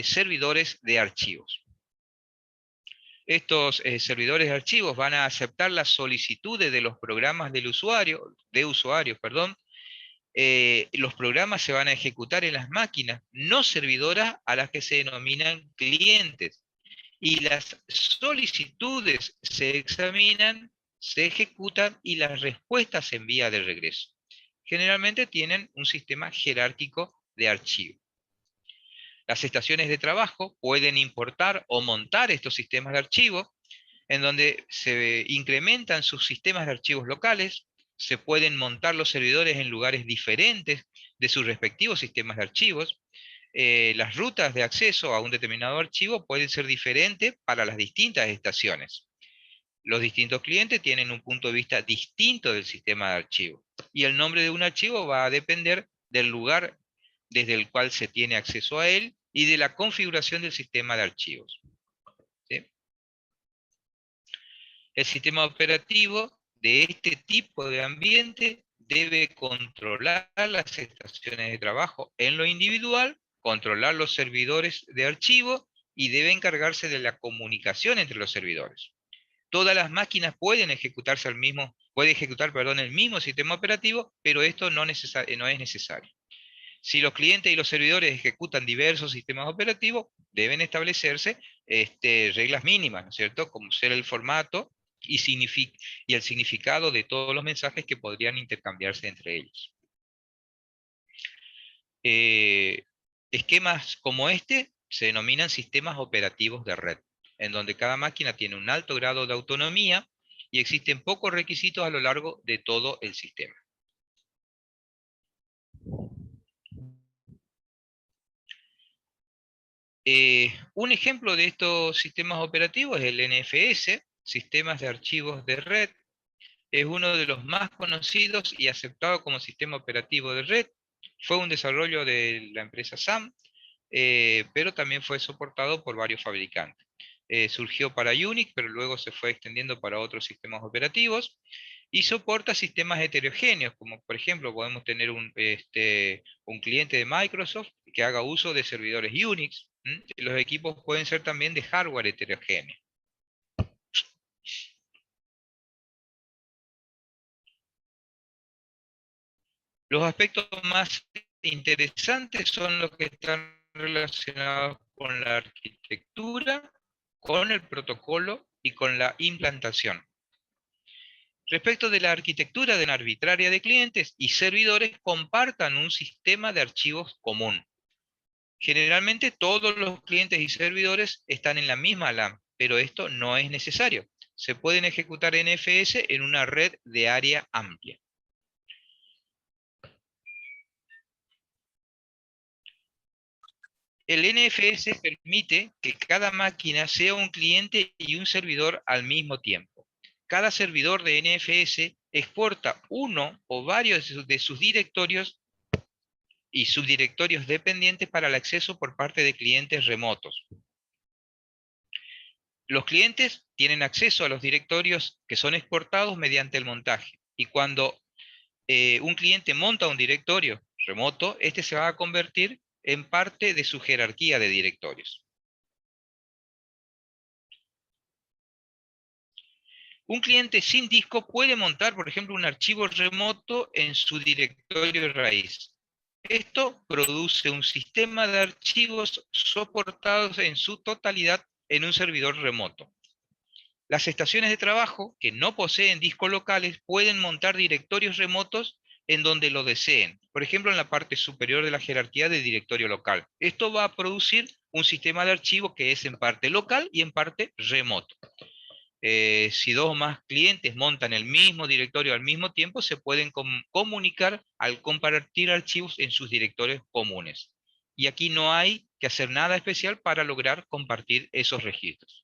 servidores de archivos. Estos servidores de archivos van a aceptar las solicitudes de los programas de usuarios. Los programas se van a ejecutar en las máquinas no servidoras a las que se denominan clientes, y las solicitudes se examinan, se ejecutan y las respuestas se envían de regreso. Generalmente tienen un sistema jerárquico de archivo. Las estaciones de trabajo pueden importar o montar estos sistemas de archivo, en donde se incrementan sus sistemas de archivos locales. Se pueden montar los servidores en lugares diferentes de sus respectivos sistemas de archivos. Las rutas de acceso a un determinado archivo pueden ser diferentes para las distintas estaciones. Los distintos clientes tienen un punto de vista distinto del sistema de archivo, y el nombre de un archivo va a depender del lugar desde el cual se tiene acceso a él y de la configuración del sistema de archivos. ¿Sí? El sistema operativo de este tipo de ambiente debe controlar las estaciones de trabajo en lo individual, controlar los servidores de archivo, y debe encargarse de la comunicación entre los servidores. Todas las máquinas pueden ejecutar el mismo sistema operativo, pero esto no es necesario. Si los clientes y los servidores ejecutan diversos sistemas operativos, deben establecerse reglas mínimas, ¿no es cierto?, como ser el formato y el significado de todos los mensajes que podrían intercambiarse entre ellos. Esquemas como este se denominan sistemas operativos de red, en donde cada máquina tiene un alto grado de autonomía y existen pocos requisitos a lo largo de todo el sistema. Un ejemplo de estos sistemas operativos es el NFS, Sistemas de Archivos de Red, es uno de los más conocidos y aceptado como sistema operativo de red. Fue un desarrollo de la empresa SAM, pero también fue soportado por varios fabricantes. Surgió para Unix, pero luego se fue extendiendo para otros sistemas operativos, y soporta sistemas heterogéneos, como por ejemplo podemos tener un cliente de Microsoft que haga uso de servidores Unix. Los equipos pueden ser también de hardware heterogéneo. Los aspectos más interesantes son los que están relacionados con la arquitectura, con el protocolo y con la implantación. Respecto de la arquitectura de la arbitraria de clientes y servidores, compartan un sistema de archivos común. Generalmente todos los clientes y servidores están en la misma LAN, pero esto no es necesario. Se pueden ejecutar NFS en una red de área amplia. El NFS permite que cada máquina sea un cliente y un servidor al mismo tiempo. Cada servidor de NFS exporta uno o varios de sus directorios y subdirectorios dependientes para el acceso por parte de clientes remotos. Los clientes tienen acceso a los directorios que son exportados mediante el montaje. Y cuando un cliente monta un directorio remoto, este se va a convertir en parte de su jerarquía de directorios. Un cliente sin disco puede montar, por ejemplo, un archivo remoto en su directorio raíz. Esto produce un sistema de archivos soportados en su totalidad en un servidor remoto. Las estaciones de trabajo que no poseen discos locales pueden montar directorios remotos en donde lo deseen, por ejemplo en la parte superior de la jerarquía de directorio local. Esto va a producir un sistema de archivo que es en parte local y en parte remoto. Si dos o más clientes montan el mismo directorio al mismo tiempo, se pueden comunicar al compartir archivos en sus directorios comunes. Y aquí no hay que hacer nada especial para lograr compartir esos registros.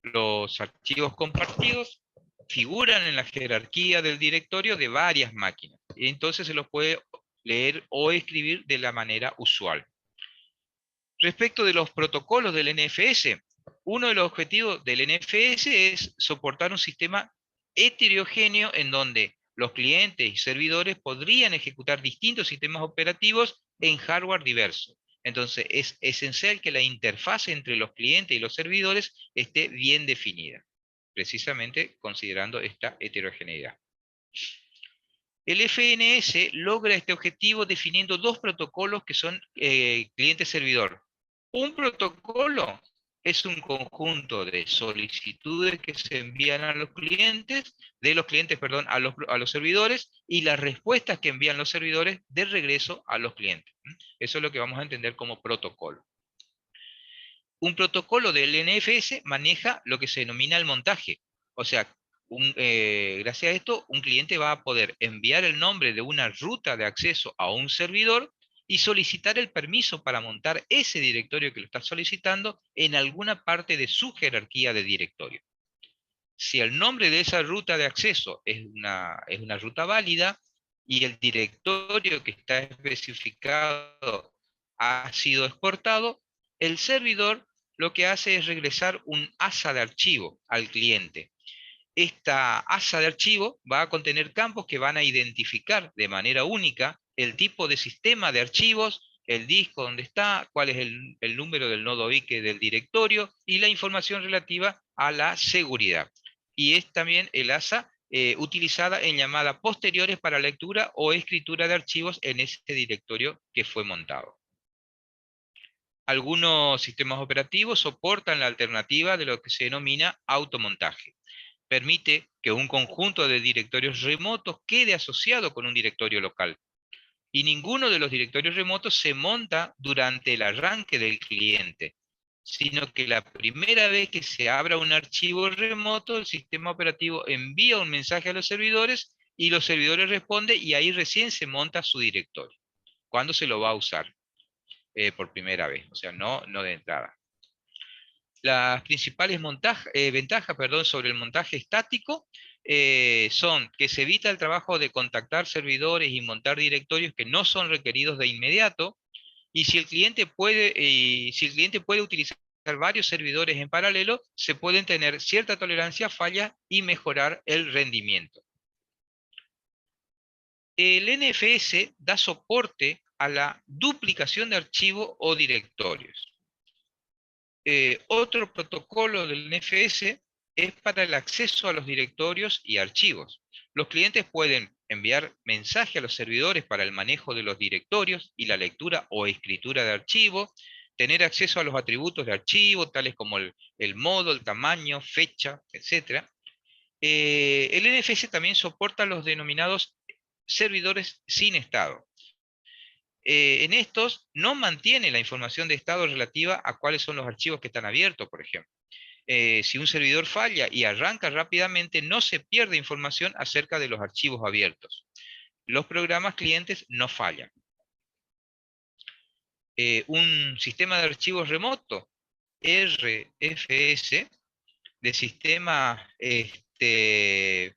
Los archivos compartidos figuran en la jerarquía del directorio de varias máquinas. Y entonces se los puede leer o escribir de la manera usual. Respecto de los protocolos del NFS, uno de los objetivos del NFS es soportar un sistema heterogéneo en donde los clientes y servidores podrían ejecutar distintos sistemas operativos en hardware diverso. Entonces es esencial que la interfaz entre los clientes y los servidores esté bien definida, precisamente considerando esta heterogeneidad. El FNS logra este objetivo definiendo dos protocolos que son cliente-servidor. Un protocolo es un conjunto de solicitudes que se envían a los clientes, a los servidores, y las respuestas que envían los servidores de regreso a los clientes. Eso es lo que vamos a entender como protocolo. Un protocolo del NFS maneja lo que se denomina el montaje. O sea, gracias a esto, un cliente va a poder enviar el nombre de una ruta de acceso a un servidor y solicitar el permiso para montar ese directorio que lo está solicitando en alguna parte de su jerarquía de directorio. Si el nombre de esa ruta de acceso es una ruta válida y el directorio que está especificado ha sido exportado, el servidor lo que hace es regresar un ASA de archivo al cliente. Esta ASA de archivo va a contener campos que van a identificar de manera única el tipo de sistema de archivos, el disco donde está, cuál es el número del nodo IKE del directorio y la información relativa a la seguridad. Y es también el ASA utilizada en llamadas posteriores para lectura o escritura de archivos en ese directorio que fue montado. Algunos sistemas operativos soportan la alternativa de lo que se denomina automontaje. Permite que un conjunto de directorios remotos quede asociado con un directorio local. Y ninguno de los directorios remotos se monta durante el arranque del cliente, sino que la primera vez que se abra un archivo remoto, el sistema operativo envía un mensaje a los servidores y los servidores responden y ahí recién se monta su directorio. ¿Cuándo se lo va a usar? Por primera vez, o sea, no de entrada. Las principales ventajas sobre el montaje estático son que se evita el trabajo de contactar servidores y montar directorios que no son requeridos de inmediato, y si el cliente puede utilizar varios servidores en paralelo, se pueden tener cierta tolerancia a fallas y mejorar el rendimiento. El NFS da soporte a la duplicación de archivos o directorios. Otro protocolo del NFS es para el acceso a los directorios y archivos. Los clientes pueden enviar mensaje a los servidores para el manejo de los directorios y la lectura o escritura de archivos, tener acceso a los atributos de archivo, tales como el modo, el tamaño, fecha, etc. El NFS también soporta los denominados servidores sin estado. En estos no mantiene la información de estado relativa a cuáles son los archivos que están abiertos, por ejemplo. Si un servidor falla y arranca rápidamente, no se pierde información acerca de los archivos abiertos. Los programas clientes no fallan. Un sistema de archivos remoto, RFS, de sistema, el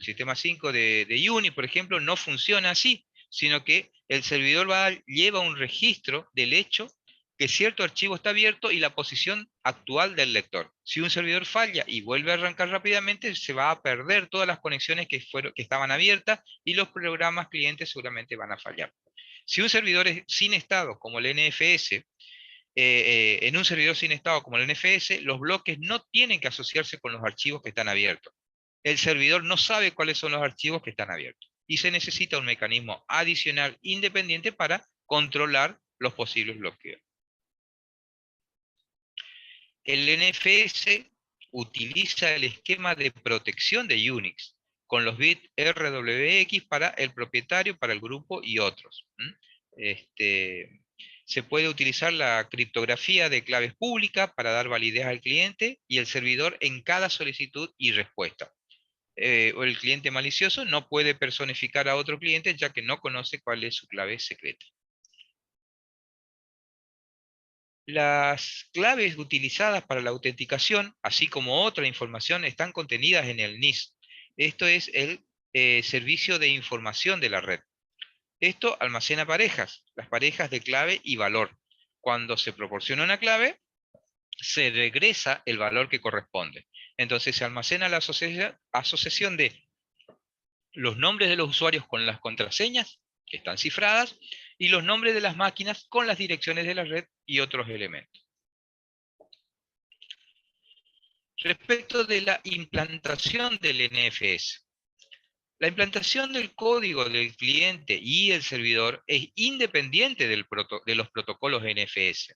sistema 5 de Unix, por ejemplo, no funciona así, sino que el servidor lleva un registro del hecho que cierto archivo está abierto y la posición actual del lector. Si un servidor falla y vuelve a arrancar rápidamente, se va a perder todas las conexiones que estaban abiertas y los programas clientes seguramente van a fallar. Si un servidor es sin estado, como el NFS, en un servidor sin estado como el NFS, los bloques no tienen que asociarse con los archivos que están abiertos. El servidor no sabe cuáles son los archivos que están abiertos. Y se necesita un mecanismo adicional independiente para controlar los posibles bloqueos. El NFS utiliza el esquema de protección de Unix, con los bits RWX para el propietario, para el grupo y otros. Se puede utilizar la criptografía de claves públicas para dar validez al cliente y el servidor en cada solicitud y respuesta. O el cliente malicioso no puede personificar a otro cliente ya que no conoce cuál es su clave secreta. Las claves utilizadas para la autenticación, así como otra información, están contenidas en el NIS. Esto es el servicio de información de la red. Esto almacena parejas, las parejas de clave y valor. Cuando se proporciona una clave, se regresa el valor que corresponde. Entonces se almacena la asociación de los nombres de los usuarios con las contraseñas, que están cifradas, y los nombres de las máquinas con las direcciones de la red y otros elementos. Respecto de la implantación del NFS. La implantación del código del cliente y el servidor es independiente de los protocolos NFS.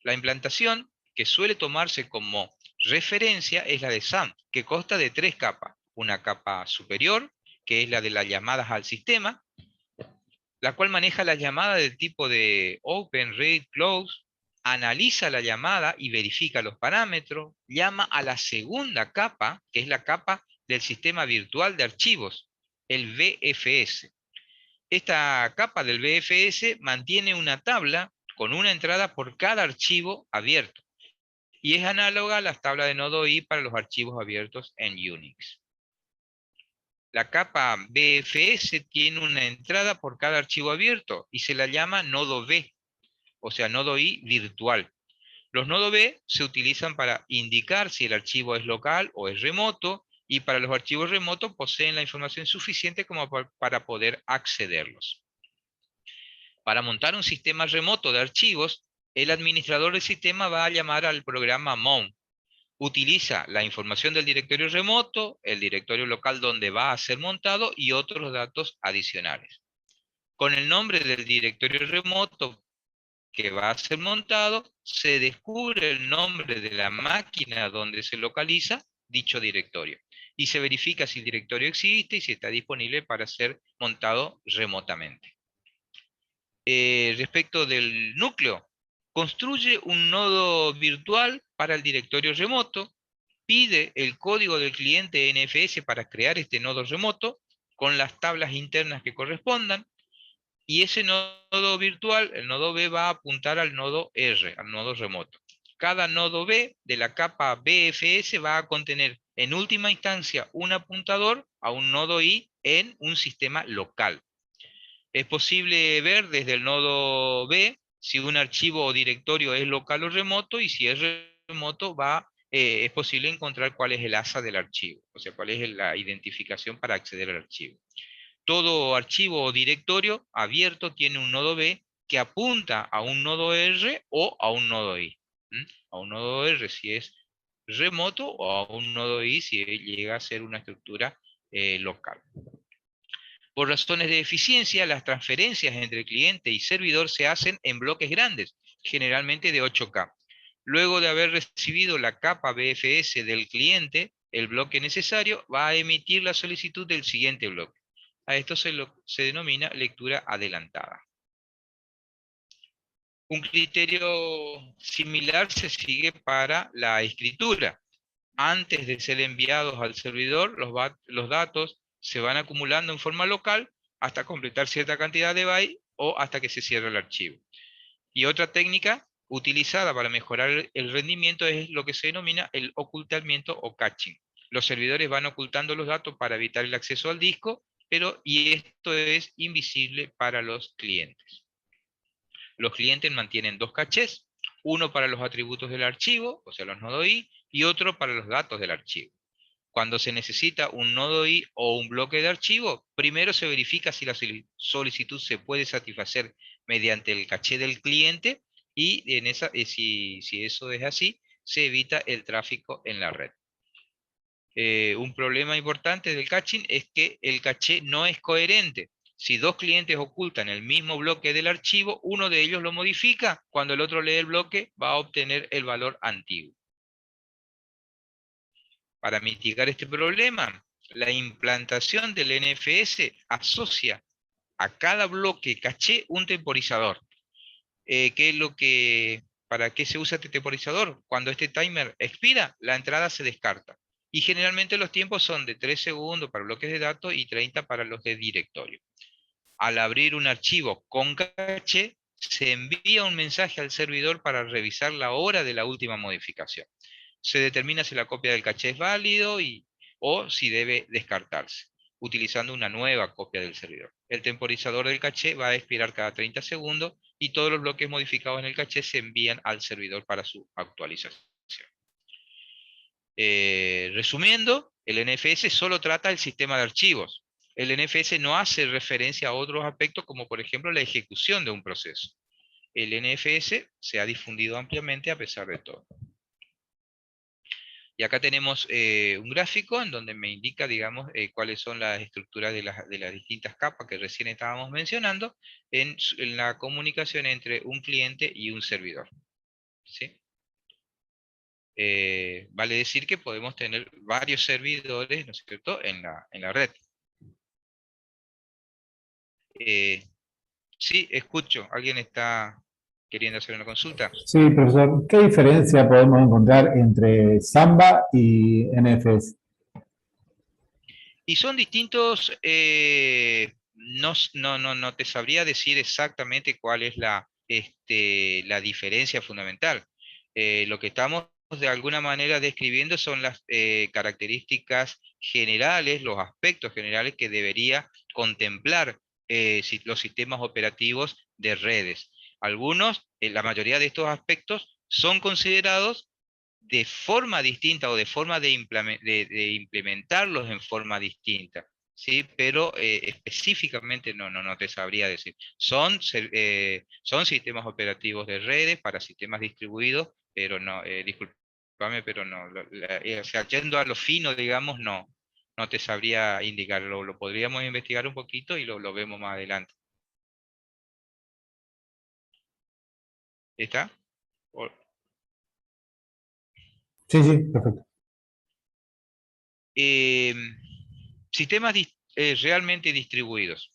La implantación, que suele tomarse como referencia, es la de SAMP, que consta de 3 capas. Una capa superior, que es la de las llamadas al sistema, la cual maneja la llamada del tipo de Open, Read, Close, analiza la llamada y verifica los parámetros, llama a la segunda capa, que es la capa del sistema virtual de archivos, el VFS. Esta capa del VFS mantiene una tabla con una entrada por cada archivo abierto, y es análoga a las tablas de nodo I para los archivos abiertos en Unix. La capa VFS tiene una entrada por cada archivo abierto y se la llama nodo V, o sea, nodo I virtual. Los nodos V se utilizan para indicar si el archivo es local o es remoto, y para los archivos remotos poseen la información suficiente como para poder accederlos. Para montar un sistema remoto de archivos, el administrador del sistema va a llamar al programa mount. Utiliza la información del directorio remoto, el directorio local donde va a ser montado y otros datos adicionales. Con el nombre del directorio remoto que va a ser montado, se descubre el nombre de la máquina donde se localiza dicho directorio. Y se verifica si el directorio existe y si está disponible para ser montado remotamente. Respecto del núcleo, construye un nodo virtual para el directorio remoto, pide el código del cliente NFS para crear este nodo remoto con las tablas internas que correspondan, y ese nodo virtual, el nodo B, va a apuntar al nodo R, al nodo remoto. Cada nodo B de la capa BFS va a contener en última instancia un apuntador a un nodo I en un sistema local. Es posible ver desde el nodo B si un archivo o directorio es local o remoto, y si es remoto es posible encontrar cuál es el ASA del archivo, o sea, cuál es la identificación para acceder al archivo. Todo archivo o directorio abierto tiene un nodo B que apunta a un nodo R o a un nodo I. A un nodo R si es remoto, o a un nodo I si llega a ser una estructura local. Por razones de eficiencia, las transferencias entre cliente y servidor se hacen en bloques grandes, generalmente de 8K. Luego de haber recibido la capa BFS del cliente, el bloque necesario va a emitir la solicitud del siguiente bloque. A esto se denomina lectura adelantada. Un criterio similar se sigue para la escritura. Antes de ser enviados al servidor, los datos se van acumulando en forma local hasta completar cierta cantidad de bytes o hasta que se cierre el archivo. Y otra técnica utilizada para mejorar el rendimiento es lo que se denomina el ocultamiento o caching. Los servidores van ocultando los datos para evitar el acceso al disco, y esto es invisible para los clientes. Los clientes mantienen dos cachés, uno para los atributos del archivo, o sea, los nodos I, y otro para los datos del archivo. Cuando se necesita un nodo I o un bloque de archivo, primero se verifica si la solicitud se puede satisfacer mediante el caché del cliente, y si eso es así, se evita el tráfico en la red. Un problema importante del caching es que el caché no es coherente. Si dos clientes ocultan el mismo bloque del archivo, uno de ellos lo modifica. Cuando el otro lee el bloque, va a obtener el valor antiguo. Para mitigar este problema, la implantación del NFS asocia a cada bloque caché un temporizador. ¿Para qué se usa este temporizador? Cuando este timer expira, la entrada se descarta. Y generalmente los tiempos son de 3 segundos para bloques de datos y 30 para los de directorio. Al abrir un archivo con caché, se envía un mensaje al servidor para revisar la hora de la última modificación. Se determina si la copia del caché es válido o si debe descartarse, utilizando una nueva copia del servidor. El temporizador del caché va a expirar cada 30 segundos y todos los bloques modificados en el caché se envían al servidor para su actualización. Resumiendo, el NFS solo trata el sistema de archivos. El NFS no hace referencia a otros aspectos como por ejemplo la ejecución de un proceso. El NFS se ha difundido ampliamente a pesar de todo. Y acá tenemos un gráfico en donde me indica, digamos, cuáles son las estructuras de las distintas capas que recién estábamos mencionando en la comunicación entre un cliente y un servidor. ¿Sí? Vale decir que podemos tener varios servidores, ¿no es cierto?, en la red. Sí, escucho. ¿Alguien está queriendo hacer una consulta? Sí, profesor, ¿qué diferencia podemos encontrar entre Samba y NFS? Y son distintos, no te sabría decir exactamente cuál es la diferencia fundamental. Lo que estamos de alguna manera describiendo son las características generales, los aspectos generales que debería contemplar los sistemas operativos de redes. Algunos, la mayoría de estos aspectos son considerados de forma distinta o de forma de implementarlos en forma distinta, ¿sí? Pero específicamente no te sabría decir. Son sistemas operativos de redes para sistemas distribuidos, pero no, discúlpame, pero no, o sea, yendo a lo fino, digamos, no te sabría indicar. Lo podríamos investigar un poquito y lo vemos más adelante. ¿Está? Sí, sí, perfecto. Sistemas realmente distribuidos.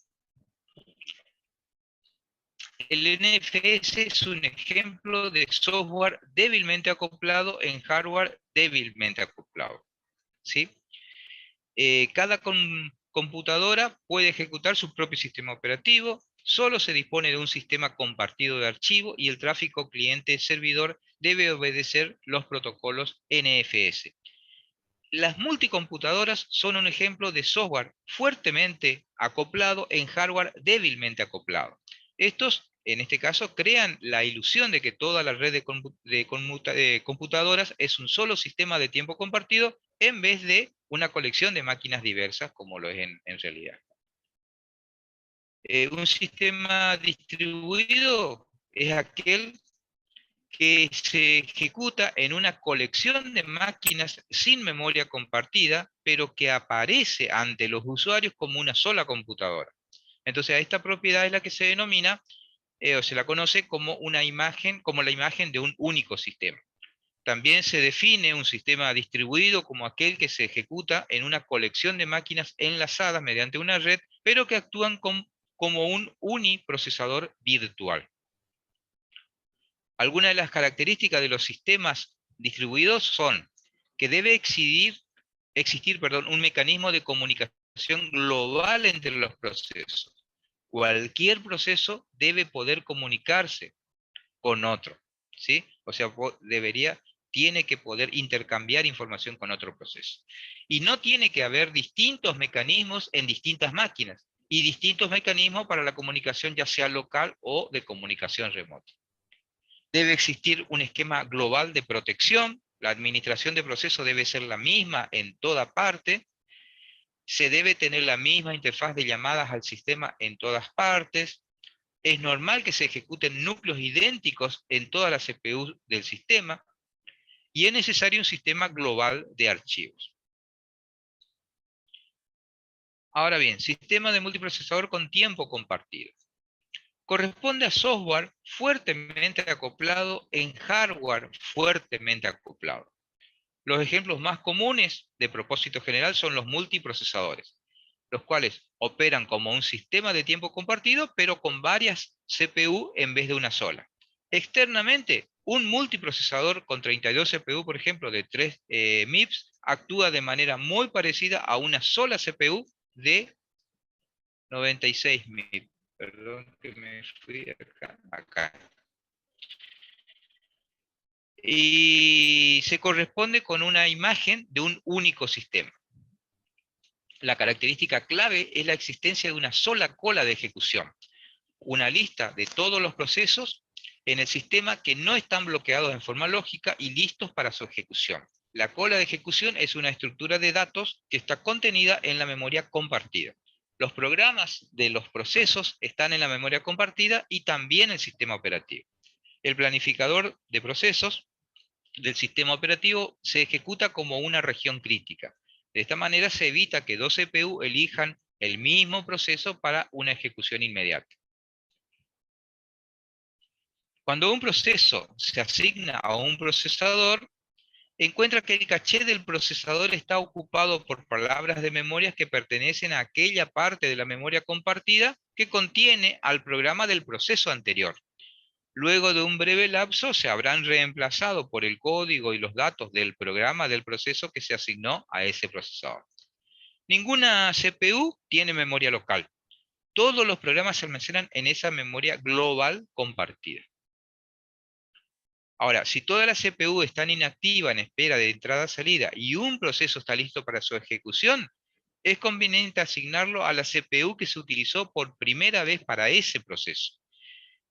El NFS es un ejemplo de software débilmente acoplado en hardware débilmente acoplado. ¿Sí? Cada computadora puede ejecutar su propio sistema operativo, solo se dispone de un sistema compartido de archivo y el tráfico cliente-servidor debe obedecer los protocolos NFS. Las multicomputadoras son un ejemplo de software fuertemente acoplado en hardware débilmente acoplado. Estos, en este caso, crean la ilusión de que toda la red de computadoras es un solo sistema de tiempo compartido en vez de una colección de máquinas diversas como lo es en realidad. Un sistema distribuido es aquel que se ejecuta en una colección de máquinas sin memoria compartida, pero que aparece ante los usuarios como una sola computadora. Entonces, a esta propiedad es la que se denomina, o se la conoce como una imagen, como la imagen de un único sistema. También se define un sistema distribuido como aquel que se ejecuta en una colección de máquinas enlazadas mediante una red, pero que actúan como un uniprocesador virtual. Algunas de las características de los sistemas distribuidos son que debe existir un mecanismo de comunicación global entre los procesos. Cualquier proceso debe poder comunicarse con otro, ¿sí? O sea, tiene que poder intercambiar información con otro proceso. Y no tiene que haber distintos mecanismos en distintas máquinas, y distintos mecanismos para la comunicación ya sea local o de comunicación remota. Debe existir un esquema global de protección, la administración de procesos debe ser la misma en toda parte, se debe tener la misma interfaz de llamadas al sistema en todas partes, es normal que se ejecuten núcleos idénticos en todas las CPUs del sistema, y es necesario un sistema global de archivos. Ahora bien, sistema de multiprocesador con tiempo compartido. Corresponde a software fuertemente acoplado en hardware fuertemente acoplado. Los ejemplos más comunes de propósito general son los multiprocesadores, los cuales operan como un sistema de tiempo compartido, pero con varias CPU en vez de una sola. Externamente, un multiprocesador con 32 CPU, por ejemplo, de 3 MIPS, actúa de manera muy parecida a una sola CPU de 96 MIPS. Perdón que me fui acá. Y se corresponde con una imagen de un único sistema. La característica clave es la existencia de una sola cola de ejecución, una lista de todos los procesos en el sistema que no están bloqueados en forma lógica y listos para su ejecución. La cola de ejecución es una estructura de datos que está contenida en la memoria compartida. Los programas de los procesos están en la memoria compartida y también el sistema operativo. El planificador de procesos del sistema operativo se ejecuta como una región crítica. De esta manera se evita que dos CPU elijan el mismo proceso para una ejecución inmediata. Cuando un proceso se asigna a un procesador, encuentra que el caché del procesador está ocupado por palabras de memoria que pertenecen a aquella parte de la memoria compartida que contiene al programa del proceso anterior. Luego de un breve lapso se habrán reemplazado por el código y los datos del programa del proceso que se asignó a ese procesador. Ninguna CPU tiene memoria local. Todos los programas se almacenan en esa memoria global compartida. Ahora, si toda la CPU está inactiva en espera de entrada-salida y un proceso está listo para su ejecución, es conveniente asignarlo a la CPU que se utilizó por primera vez para ese proceso.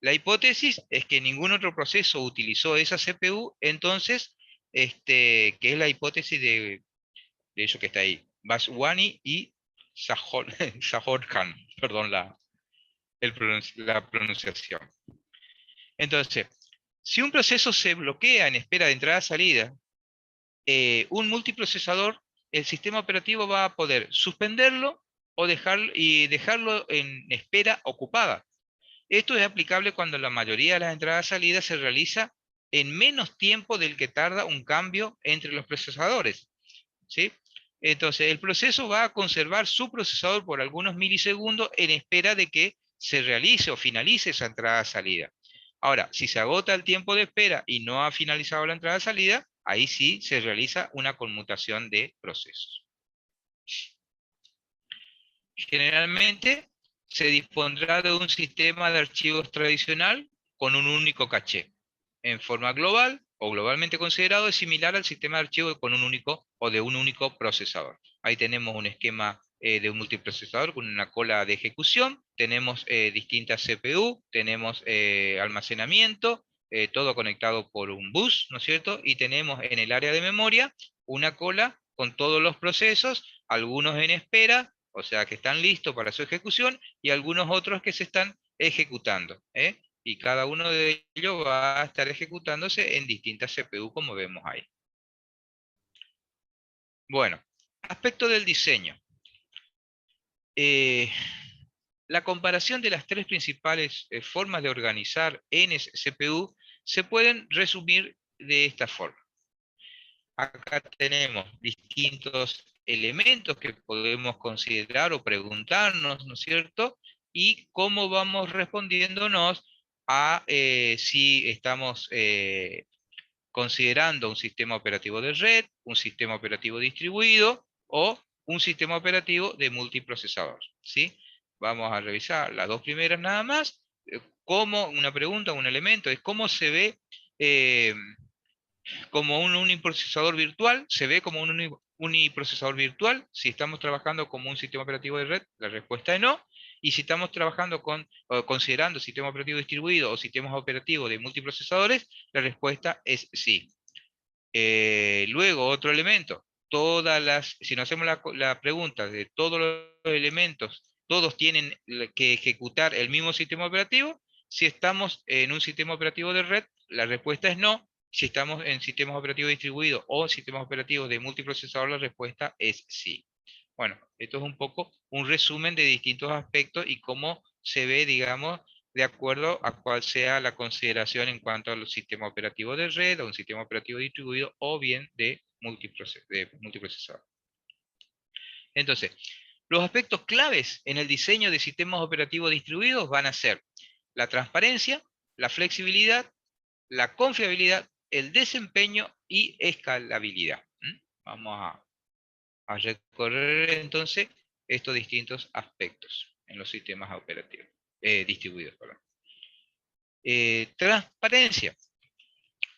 La hipótesis es que ningún otro proceso utilizó esa CPU, entonces, que es la hipótesis de eso que está ahí, Vaswani y Sahorkan, perdón la pronunciación. Entonces, si un proceso se bloquea en espera de entrada-salida, un multiprocesador, el sistema operativo va a poder suspenderlo o dejarlo en espera ocupada. Esto es aplicable cuando la mayoría de las entradas-salidas se realiza en menos tiempo del que tarda un cambio entre los procesadores, ¿sí? Entonces, el proceso va a conservar su procesador por algunos milisegundos en espera de que se realice o finalice esa entrada-salida. Ahora, si se agota el tiempo de espera y no ha finalizado la entrada-salida, ahí sí se realiza una conmutación de procesos. Generalmente se dispondrá de un sistema de archivos tradicional con un único caché. En forma global, o globalmente considerado, es similar al sistema de archivo con un único o de un único procesador. Ahí tenemos un esquema de un multiprocesador con una cola de ejecución, tenemos distintas CPU, tenemos almacenamiento, todo conectado por un bus, ¿no es cierto? Y tenemos en el área de memoria una cola con todos los procesos, algunos en espera, o sea que están listos para su ejecución, y algunos otros que se están ejecutando, ¿eh? Y cada uno de ellos va a estar ejecutándose en distintas CPU, como vemos ahí. Bueno, aspecto del diseño. La comparación de las tres principales formas de organizar NCPU se pueden resumir de esta forma. Acá tenemos distintos elementos que podemos considerar o preguntarnos, ¿no es cierto? Y cómo vamos respondiéndonos a si estamos considerando un sistema operativo de red, un sistema operativo distribuido o un sistema operativo de multiprocesador, ¿sí? Vamos a revisar las dos primeras nada más. Como una pregunta, un elemento, es cómo se ve como un uniprocesador virtual, se ve como un uniprocesador virtual. Si estamos trabajando como un sistema operativo de red, la respuesta es no. Y si estamos trabajando o considerando sistema operativo distribuido o sistemas operativos de multiprocesadores, la respuesta es sí. Luego, otro elemento, si nos hacemos la pregunta de todos los elementos, todos tienen que ejecutar el mismo sistema operativo. Si estamos en un sistema operativo de red, la respuesta es no. Si estamos en sistemas operativos distribuidos o sistemas operativos de multiprocesador, la respuesta es sí. Bueno, esto es un poco un resumen de distintos aspectos y cómo se ve, digamos, de acuerdo a cuál sea la consideración en cuanto al sistema operativo de red, o un sistema operativo distribuido, o bien de multiprocesador. Entonces, los aspectos claves en el diseño de sistemas operativos distribuidos van a ser la transparencia, la flexibilidad, la confiabilidad, el desempeño y escalabilidad. Vamos a recorrer entonces estos distintos aspectos en los sistemas operativos distribuidos. Perdón. Transparencia.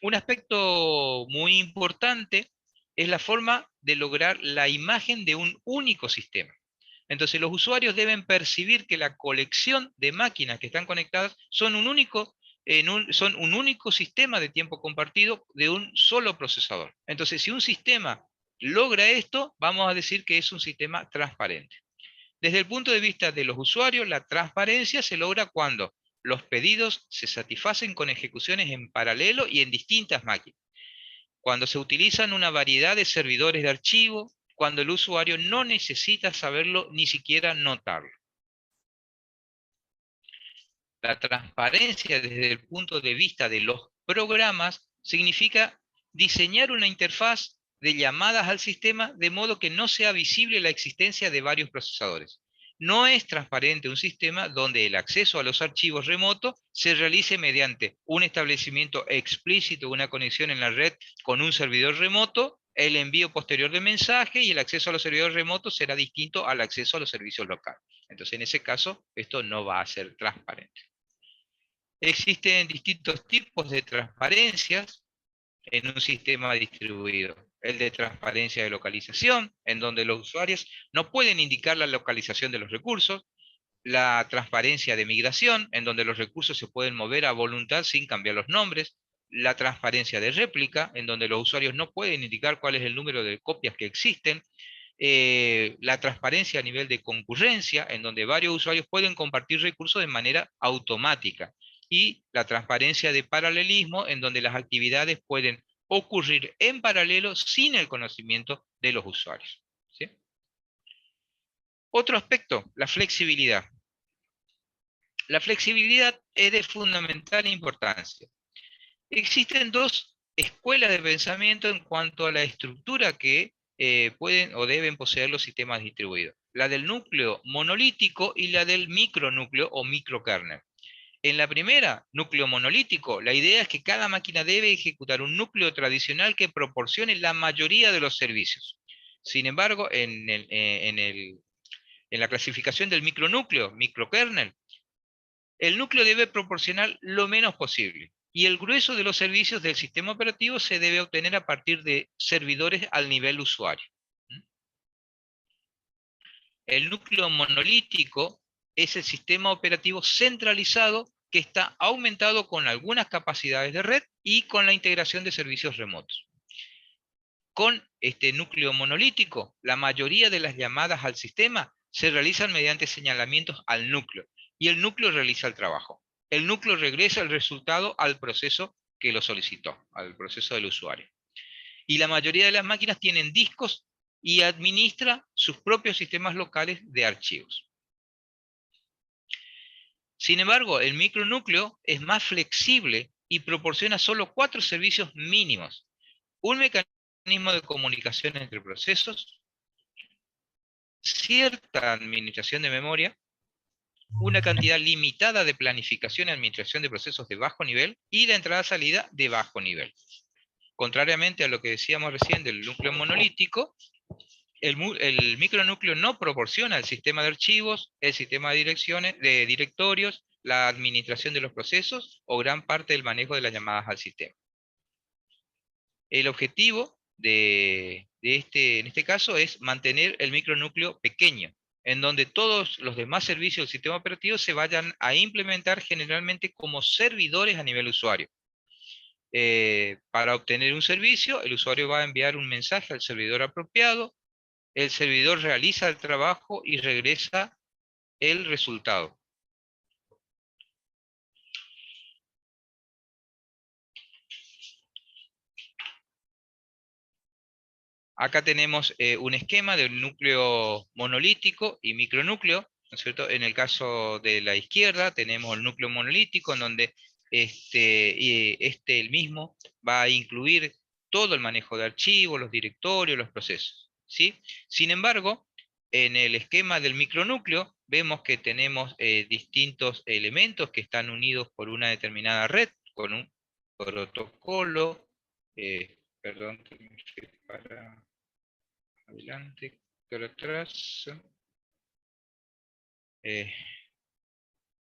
Un aspecto muy importante es la forma de lograr la imagen de un único sistema. Entonces los usuarios deben percibir que la colección de máquinas que están conectadas son un único sistema de tiempo compartido de un solo procesador. Entonces, si un sistema logra esto, vamos a decir que es un sistema transparente. Desde el punto de vista de los usuarios, la transparencia se logra cuando los pedidos se satisfacen con ejecuciones en paralelo y en distintas máquinas. Cuando se utilizan una variedad de servidores de archivo, cuando el usuario no necesita saberlo ni siquiera notarlo. La transparencia desde el punto de vista de los programas significa diseñar una interfaz de llamadas al sistema de modo que no sea visible la existencia de varios procesadores. No es transparente un sistema donde el acceso a los archivos remotos se realice mediante un establecimiento explícito de una conexión en la red con un servidor remoto, el envío posterior de mensaje y el acceso a los servidores remotos será distinto al acceso a los servicios locales. Entonces, en ese caso, esto no va a ser transparente. Existen distintos tipos de transparencias en un sistema distribuido. El de transparencia de localización, en donde los usuarios no pueden indicar la localización de los recursos. La transparencia de migración, en donde los recursos se pueden mover a voluntad sin cambiar los nombres. La transparencia de réplica, en donde los usuarios no pueden indicar cuál es el número de copias que existen. La transparencia a nivel de concurrencia, en donde varios usuarios pueden compartir recursos de manera automática. Y la transparencia de paralelismo, en donde las actividades pueden ocurrir en paralelo sin el conocimiento de los usuarios. ¿Sí? Otro aspecto, la flexibilidad. La flexibilidad es de fundamental importancia. Existen dos escuelas de pensamiento en cuanto a la estructura que pueden o deben poseer los sistemas distribuidos. La del núcleo monolítico y la del micronúcleo o microkernel. En la primera, núcleo monolítico, la idea es que cada máquina debe ejecutar un núcleo tradicional que proporcione la mayoría de los servicios. Sin embargo, en la clasificación del micronúcleo, microkernel, el núcleo debe proporcionar lo menos posible. y el grueso de los servicios del sistema operativo se debe obtener a partir de servidores al nivel usuario. El núcleo monolítico es el sistema operativo centralizado que está aumentado con algunas capacidades de red y con la integración de servicios remotos. Con este núcleo monolítico, la mayoría de las llamadas al sistema se realizan mediante señalamientos al núcleo, y el núcleo realiza el trabajo. El núcleo regresa el resultado al proceso que lo solicitó, al proceso del usuario. Y la mayoría de las máquinas tienen discos y administra sus propios sistemas locales de archivos. Sin embargo, el micronúcleo es más flexible y proporciona solo 4 servicios mínimos: un mecanismo de comunicación entre procesos, cierta administración de memoria, una cantidad limitada de planificación y administración de procesos de bajo nivel, y la entrada-salida de bajo nivel. Contrariamente a lo que decíamos recién del núcleo monolítico, el micronúcleo no proporciona el sistema de archivos, el sistema de directorios, la administración de los procesos o gran parte del manejo de las llamadas al sistema. El objetivo en este caso es mantener el micronúcleo pequeño, en donde todos los demás servicios del sistema operativo se vayan a implementar generalmente como servidores a nivel usuario. Para obtener un servicio, el usuario va a enviar un mensaje al servidor apropiado, el servidor realiza el trabajo y regresa el resultado. Acá tenemos un esquema del núcleo monolítico y micronúcleo, ¿no es cierto? En el caso de la izquierda tenemos el núcleo monolítico, en donde el mismo va a incluir todo el manejo de archivos, los directorios, los procesos, ¿sí? Sin embargo, en el esquema del micronúcleo vemos que tenemos distintos elementos que están unidos por una determinada red, con un protocolo, perdón, para adelante, para atrás.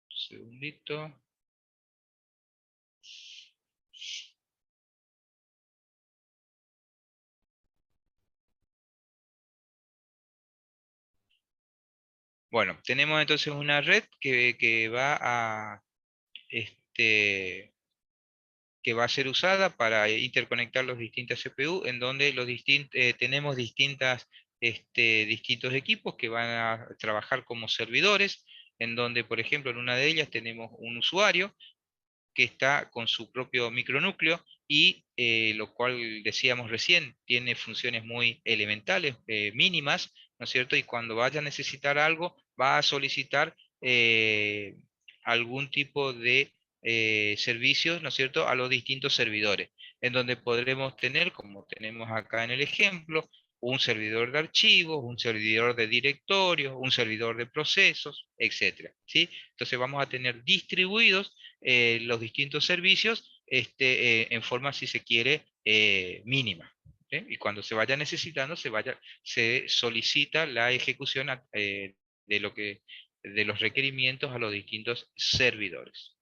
Segundito. Bueno, tenemos entonces una red que va a que va a ser usada para interconectar los distintos CPU, en donde tenemos distintos equipos que van a trabajar como servidores, en donde, por ejemplo, en una de ellas tenemos un usuario que está con su propio micronúcleo, y lo cual decíamos recién, tiene funciones muy elementales, mínimas, ¿no es cierto? Y cuando vaya a necesitar algo, va a solicitar algún tipo de servicios, ¿no es cierto?, a los distintos servidores, en donde podremos tener, como tenemos acá en el ejemplo, un servidor de archivos, un servidor de directorios, un servidor de procesos, etc. ¿Sí? Entonces vamos a tener distribuidos los distintos servicios en forma, si se quiere, mínima. ¿Sí? Y cuando se vaya necesitando, se solicita la ejecución de los requerimientos a los distintos servidores.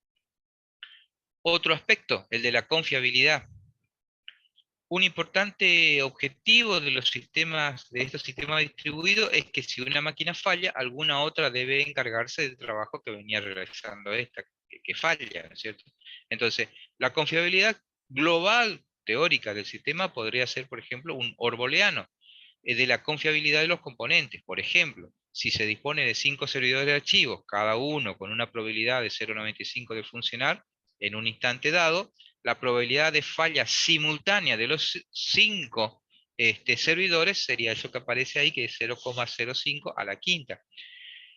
Otro aspecto, el de la confiabilidad. Un importante objetivo de estos sistemas distribuidos es que si una máquina falla, alguna otra debe encargarse del trabajo que venía realizando esta, que falla, ¿no es cierto? Entonces, la confiabilidad global teórica del sistema podría ser, por ejemplo, un OR booleano de la confiabilidad de los componentes. Por ejemplo, si se dispone de 5 servidores de archivos, cada uno con una probabilidad de 0,95 de funcionar en un instante dado, la probabilidad de falla simultánea de los 5 servidores sería eso que aparece ahí, que es 0,05 a la quinta.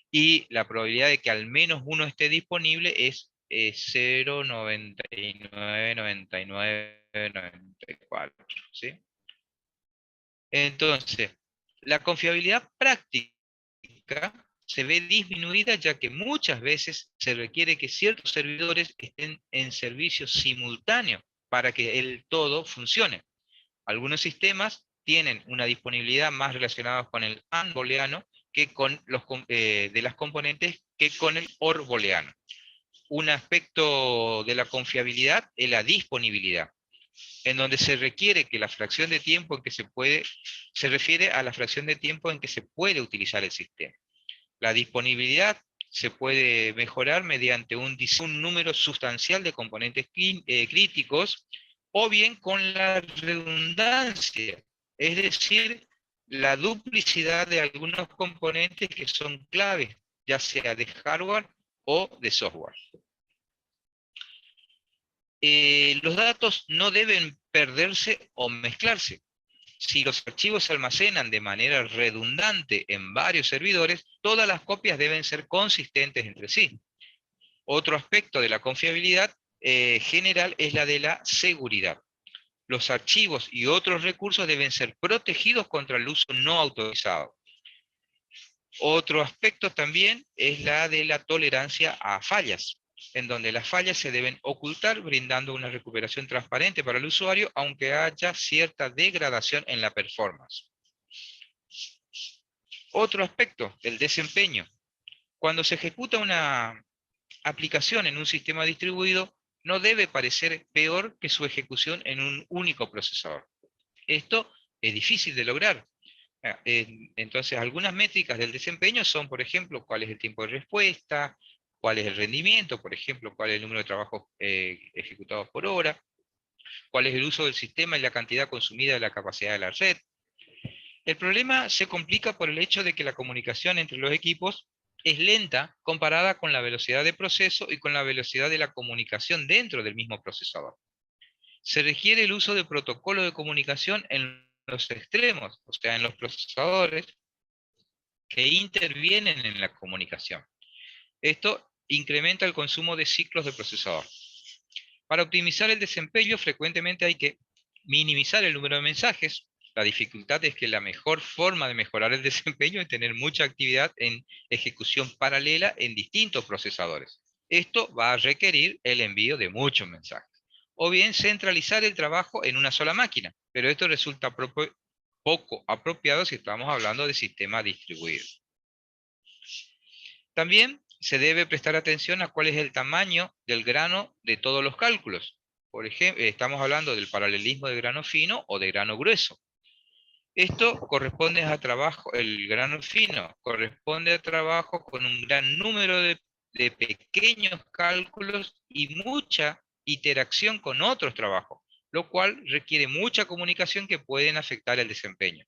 Y la probabilidad de que al menos uno esté disponible es 0,999994, ¿sí? Entonces, la confiabilidad práctica se ve disminuida, ya que muchas veces se requiere que ciertos servidores estén en servicio simultáneo para que el todo funcione. Algunos sistemas tienen una disponibilidad más relacionada con el AND booleano que con de las componentes que con el OR booleano. un aspecto de la confiabilidad es la disponibilidad, en donde se requiere que la fracción de tiempo en que se refiere a la fracción de tiempo en que se puede utilizar el sistema. La disponibilidad se puede mejorar mediante un número sustancial de componentes críticos, o bien con la redundancia, es decir, la duplicidad de algunos componentes que son claves, ya sea de hardware o de software. Los datos no deben perderse o mezclarse. Si los archivos se almacenan de manera redundante en varios servidores, todas las copias deben ser consistentes entre sí. Otro aspecto de la confiabilidad general es la de la seguridad. Los archivos y otros recursos deben ser protegidos contra el uso no autorizado. Otro aspecto también es la de la tolerancia a fallas, en donde las fallas se deben ocultar brindando una recuperación transparente para el usuario, aunque haya cierta degradación en la performance. Otro aspecto, el desempeño. Cuando se ejecuta una aplicación en un sistema distribuido, no debe parecer peor que su ejecución en un único procesador. Esto es difícil de lograr. Entonces, algunas métricas del desempeño son, por ejemplo, cuál es el tiempo de respuesta, cuál es el rendimiento, por ejemplo, cuál es el número de trabajos ejecutados por hora, cuál es el uso del sistema y la cantidad consumida de la capacidad de la red. El problema se complica por el hecho de que la comunicación entre los equipos es lenta comparada con la velocidad de proceso y con la velocidad de la comunicación dentro del mismo procesador. Se requiere el uso de protocolos de comunicación en los extremos, o sea, en los procesadores que intervienen en la comunicación. Esto incrementa el consumo de ciclos de procesador. Para optimizar el desempeño, frecuentemente hay que minimizar el número de mensajes. La dificultad es que la mejor forma de mejorar el desempeño es tener mucha actividad en ejecución paralela en distintos procesadores. Esto va a requerir el envío de muchos mensajes. O bien centralizar el trabajo en una sola máquina, pero esto resulta poco apropiado si estamos hablando de sistemas distribuidos. También se debe prestar atención a cuál es el tamaño del grano de todos los cálculos. Por ejemplo, estamos hablando del paralelismo de grano fino o de grano grueso. Esto corresponde a trabajo, el grano fino corresponde a trabajo con un gran número de pequeños cálculos y mucha interacción con otros trabajos, lo cual requiere mucha comunicación que pueden afectar el desempeño.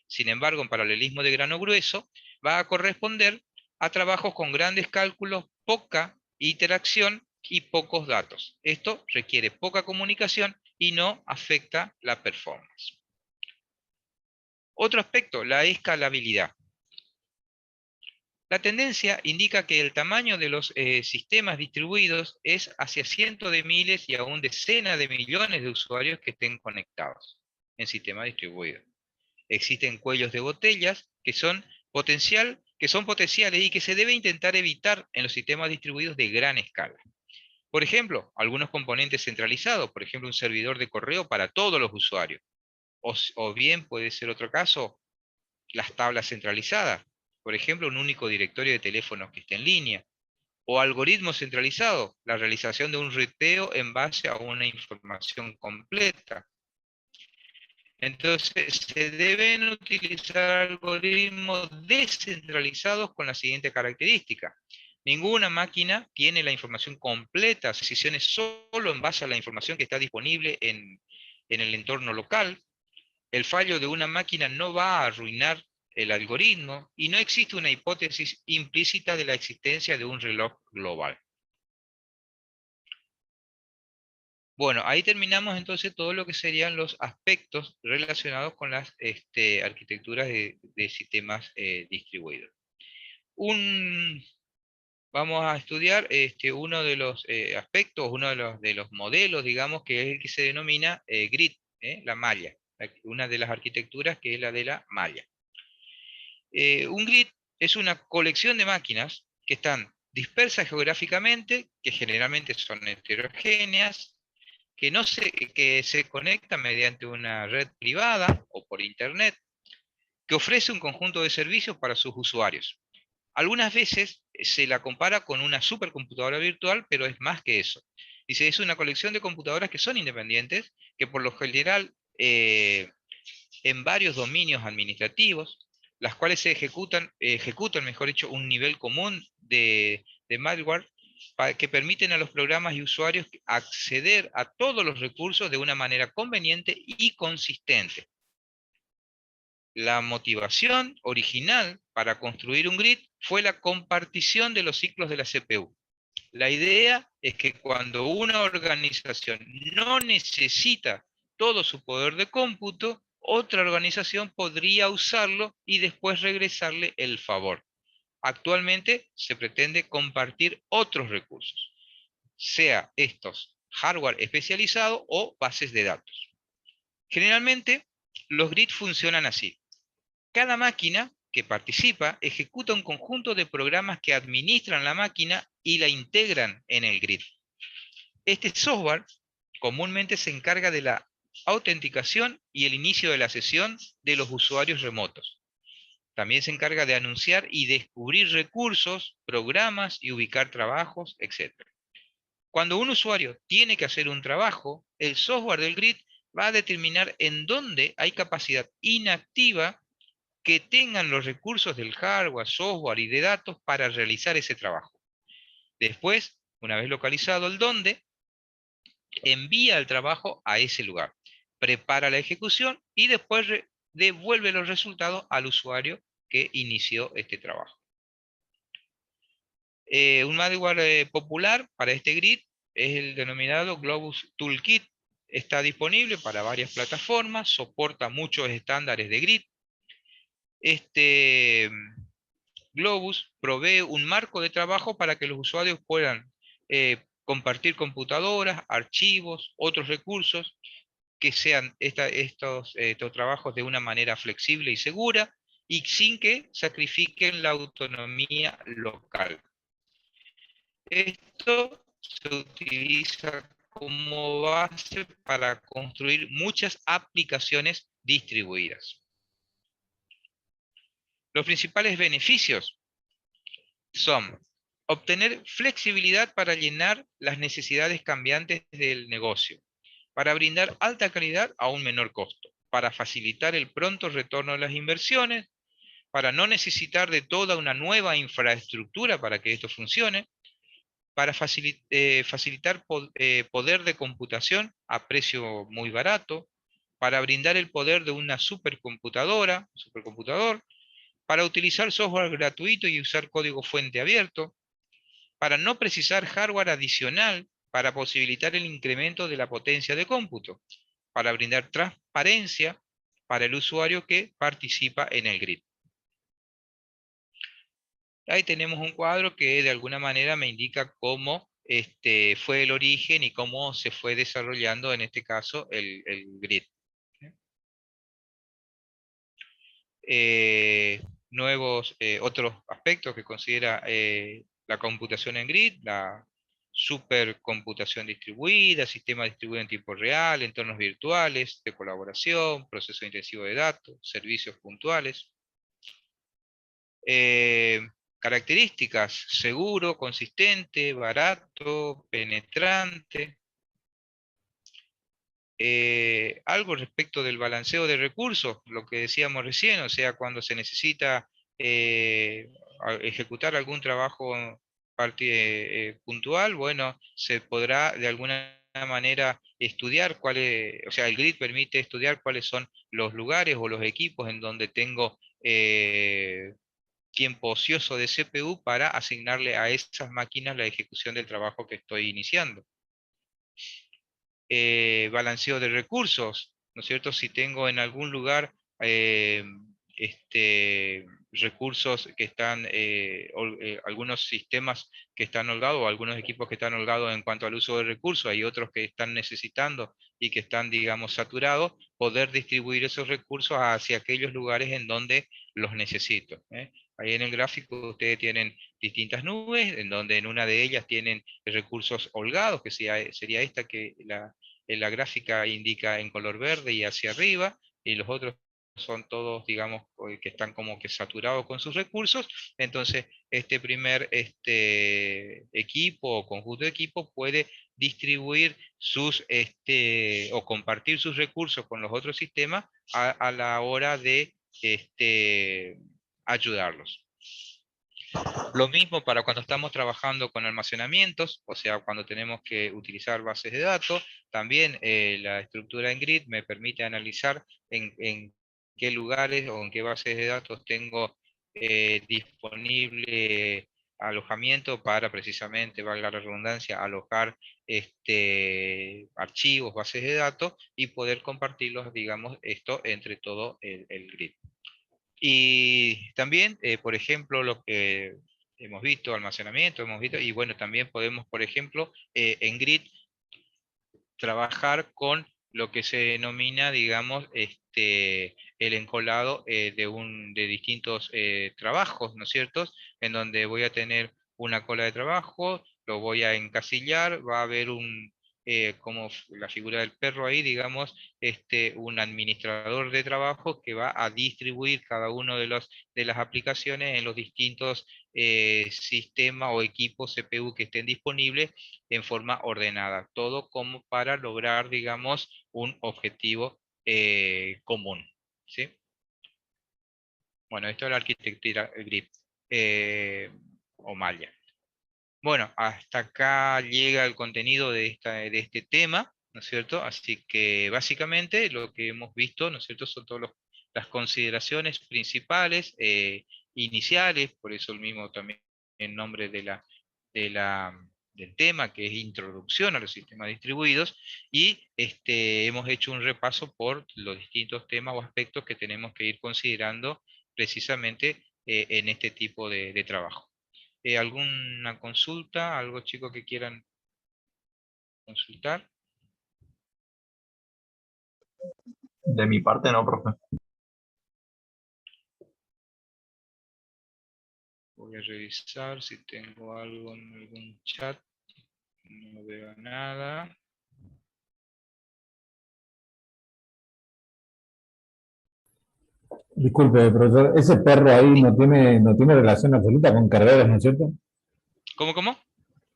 Sin embargo, en paralelismo de grano grueso va a corresponder a trabajos con grandes cálculos, poca interacción y pocos datos. Esto requiere poca comunicación y no afecta la performance. Otro aspecto, la escalabilidad. La tendencia indica que el tamaño de los sistemas distribuidos es hacia cientos de miles y aún decenas de millones de usuarios que estén conectados en sistemas distribuidos. Existen cuellos de botellas que son potenciales y que se debe intentar evitar en los sistemas distribuidos de gran escala. Por ejemplo, algunos componentes centralizados, por ejemplo, un servidor de correo para todos los usuarios. O bien puede ser otro caso, las tablas centralizadas, por ejemplo, un único directorio de teléfonos que esté en línea. O algoritmos centralizados, la realización de un riteo en base a una información completa. Entonces, se deben utilizar algoritmos descentralizados con la siguiente característica. Ninguna máquina tiene la información completa, decisiones solo en base a la información que está disponible en el entorno local. El fallo de una máquina no va a arruinar el algoritmo y no existe una hipótesis implícita de la existencia de un reloj global. Bueno, ahí terminamos entonces todo lo que serían los aspectos relacionados con las arquitecturas de sistemas distribuidos. Vamos a estudiar uno de los aspectos, uno de los modelos, digamos, que es el que se denomina grid, la malla, una de las arquitecturas que es la de la malla. Un grid es una colección de máquinas que están dispersas geográficamente, que generalmente son heterogéneas, que se conecta mediante una red privada o por internet, que ofrece un conjunto de servicios para sus usuarios. Algunas veces se la compara con una supercomputadora virtual, pero es más que eso. Dice, es una colección de computadoras que son independientes, que por lo general en varios dominios administrativos, las cuales ejecutan, mejor dicho, un nivel común de malware que permiten a los programas y usuarios acceder a todos los recursos de una manera conveniente y consistente. La motivación original para construir un grid fue la compartición de los ciclos de la CPU. La idea es que cuando una organización no necesita todo su poder de cómputo, otra organización podría usarlo y después regresarle el favor. Actualmente se pretende compartir otros recursos, sea estos hardware especializado o bases de datos. Generalmente, los grids funcionan así. Cada máquina que participa ejecuta un conjunto de programas que administran la máquina y la integran en el grid. Este software comúnmente se encarga de la autenticación y el inicio de la sesión de los usuarios remotos. También se encarga de anunciar y descubrir recursos, programas y ubicar trabajos, etc. Cuando un usuario tiene que hacer un trabajo, el software del grid va a determinar en dónde hay capacidad inactiva que tengan los recursos del hardware, software y de datos para realizar ese trabajo. Después, una vez localizado el dónde, envía el trabajo a ese lugar, prepara la ejecución y después devuelve los resultados al usuario que inició este trabajo. Un malware popular para este grid es el denominado Globus Toolkit. Está disponible para varias plataformas, soporta muchos estándares de grid. Este Globus provee un marco de trabajo para que los usuarios puedan compartir computadoras, archivos, otros recursos, que sean estos trabajos de una manera flexible y segura y sin que sacrifiquen la autonomía local. Esto se utiliza como base para construir muchas aplicaciones distribuidas. Los principales beneficios son obtener flexibilidad para llenar las necesidades cambiantes del negocio, para brindar alta calidad a un menor costo, para facilitar el pronto retorno de las inversiones, para no necesitar de toda una nueva infraestructura para que esto funcione, para facilitar poder de computación a precio muy barato, para brindar el poder de una supercomputador, para utilizar software gratuito y usar código fuente abierto, para no precisar hardware adicional para posibilitar el incremento de la potencia de cómputo, para brindar transparencia para el usuario que participa en el grid. Ahí tenemos un cuadro que de alguna manera me indica cómo fue el origen y cómo se fue desarrollando en este caso el grid. Otros aspectos que considera la computación en grid, la supercomputación distribuida, sistema distribuido en tiempo real, entornos virtuales de colaboración, proceso intensivo de datos, servicios puntuales. Características: seguro, consistente, barato, penetrante. Algo respecto del balanceo de recursos, lo que decíamos recién, o sea, cuando se necesita ejecutar algún trabajo puntual, bueno, se podrá de alguna manera estudiar o sea, el grid permite estudiar cuáles son los lugares o los equipos en donde tengo tiempo ocioso de CPU para asignarle a esas máquinas la ejecución del trabajo que estoy iniciando. Balanceo de recursos, ¿no es cierto? Si tengo en algún lugar recursos que están, algunos sistemas que están holgados, o algunos equipos que están holgados en cuanto al uso de recursos, hay otros que están necesitando y que están, digamos, saturados, poder distribuir esos recursos hacia aquellos lugares en donde los necesito. Ahí en el gráfico ustedes tienen distintas nubes, en donde en una de ellas tienen recursos holgados, que sería esta que la gráfica indica en color verde y hacia arriba, y los otros son todos, digamos, que están como que saturados con sus recursos. Entonces, este primer equipo o conjunto de equipos puede distribuir o compartir sus recursos con los otros sistemas a la hora de ayudarlos. Lo mismo para cuando estamos trabajando con almacenamientos, o sea, cuando tenemos que utilizar bases de datos. También la estructura en grid me permite analizar en qué lugares o en qué bases de datos tengo disponible alojamiento para precisamente, valga la redundancia, alojar archivos, bases de datos y poder compartirlos, digamos, esto entre todo el grid. Y también, por ejemplo, lo que hemos visto, almacenamiento, hemos visto, y bueno, también podemos, por ejemplo, en grid trabajar con lo que se denomina, digamos, el encolado de distintos trabajos, ¿no es cierto? En donde voy a tener una cola de trabajo, lo voy a encasillar, va a haber como la figura del perro ahí, digamos, un administrador de trabajo que va a distribuir cada uno de las aplicaciones en los distintos sistemas o equipos CPU que estén disponibles en forma ordenada, todo como para lograr, digamos, un objetivo común, ¿sí? Bueno, esto es la arquitectura grid o malla. Bueno, hasta acá llega el contenido de este tema, ¿no es cierto? Así que básicamente lo que hemos visto, ¿no es cierto?, son todas las consideraciones principales, iniciales, por eso el mismo también en nombre de la, del tema, que es introducción a los sistemas distribuidos, y hemos hecho un repaso por los distintos temas o aspectos que tenemos que ir considerando precisamente en este tipo de trabajo. ¿Alguna consulta? ¿Algo, chicos, que quieran consultar? De mi parte no, profe. Voy a revisar si tengo algo en algún chat. No veo nada. Disculpe, profesor, ese perro ahí no tiene relación absoluta con Kerberos, ¿no es cierto? ¿Cómo?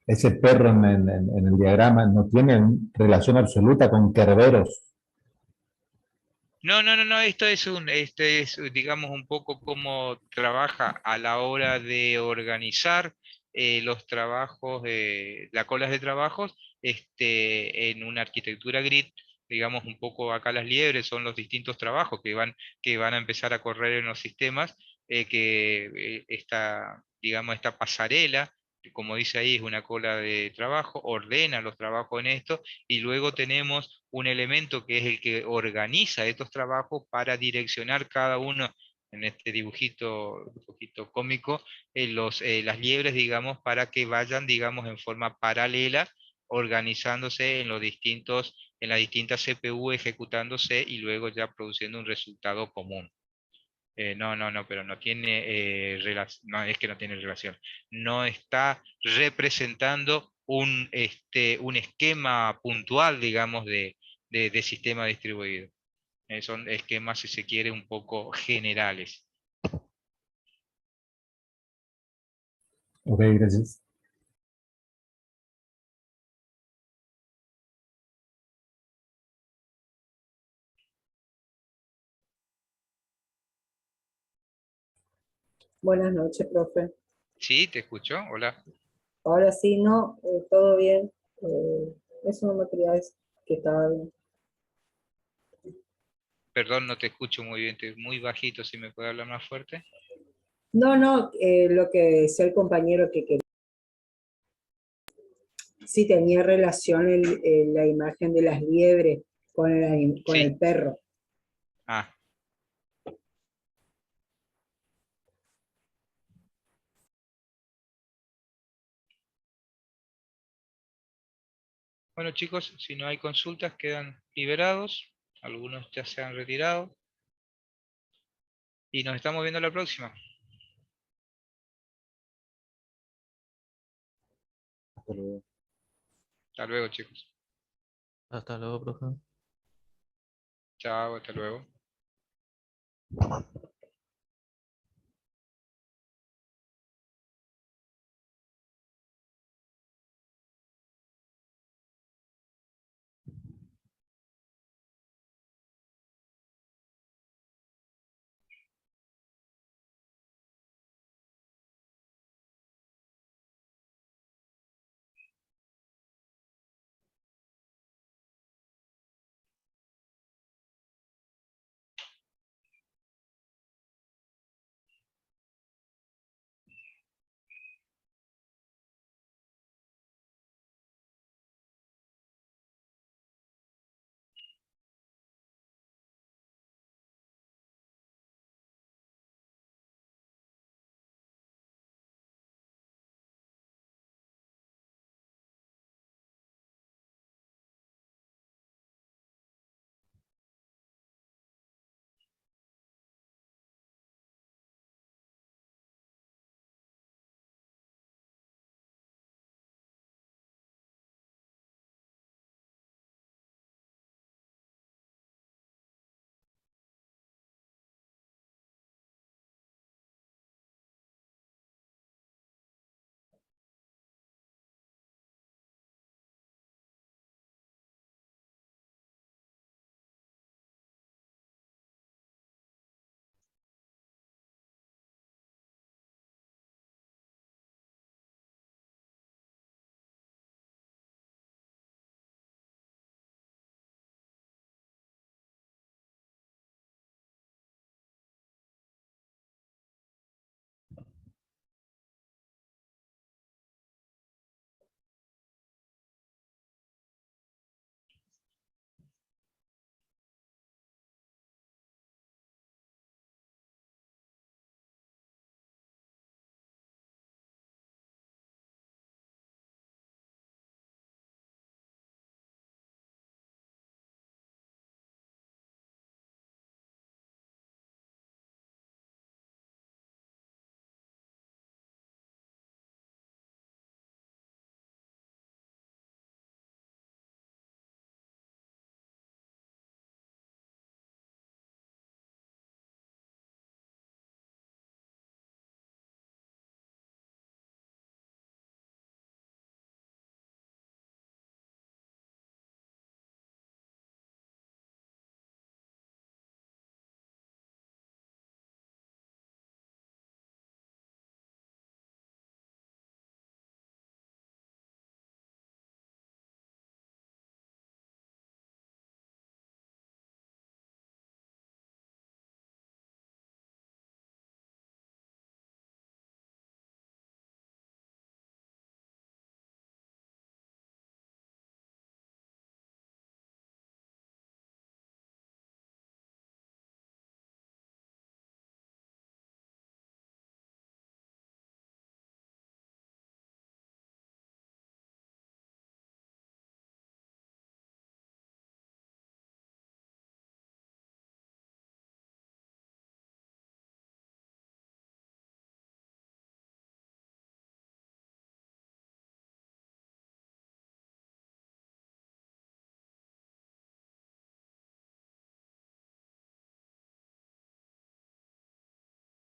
Ese perro en el diagrama no tiene relación absoluta con Kerberos. No, este es, digamos, un poco cómo trabaja a la hora de organizar los trabajos, las colas de trabajos, en una arquitectura grid. Digamos, un poco acá las liebres son los distintos trabajos que van a empezar a correr en los sistemas, digamos, esta pasarela, que como dice ahí, es una cola de trabajo, ordena los trabajos en esto, y luego tenemos un elemento que es el que organiza estos trabajos para direccionar cada uno, en este dibujito un poquito cómico, las liebres, digamos, para que vayan, digamos, en forma paralela, organizándose en las distintas CPU, ejecutándose y luego ya produciendo un resultado común. No, pero no tiene no es que no tiene relación. No está representando un esquema puntual, digamos, de sistema distribuido. Son esquemas, si se quiere, un poco generales. Ok, gracias. Buenas noches, profe. Sí, te escucho. Hola. Ahora sí, no, todo bien. Eso no me quería decir que estaba bien. Perdón, no te escucho muy bien. Estoy muy bajito. Si me puede hablar más fuerte. No, lo que decía el compañero que sí tenía relación la imagen de las liebres con Sí. el perro. Ah. Bueno, chicos, si no hay consultas, quedan liberados. Algunos ya se han retirado. Y nos estamos viendo la próxima. Hasta luego. Hasta luego, chicos. Hasta luego, profe. Chao, hasta luego. Chao.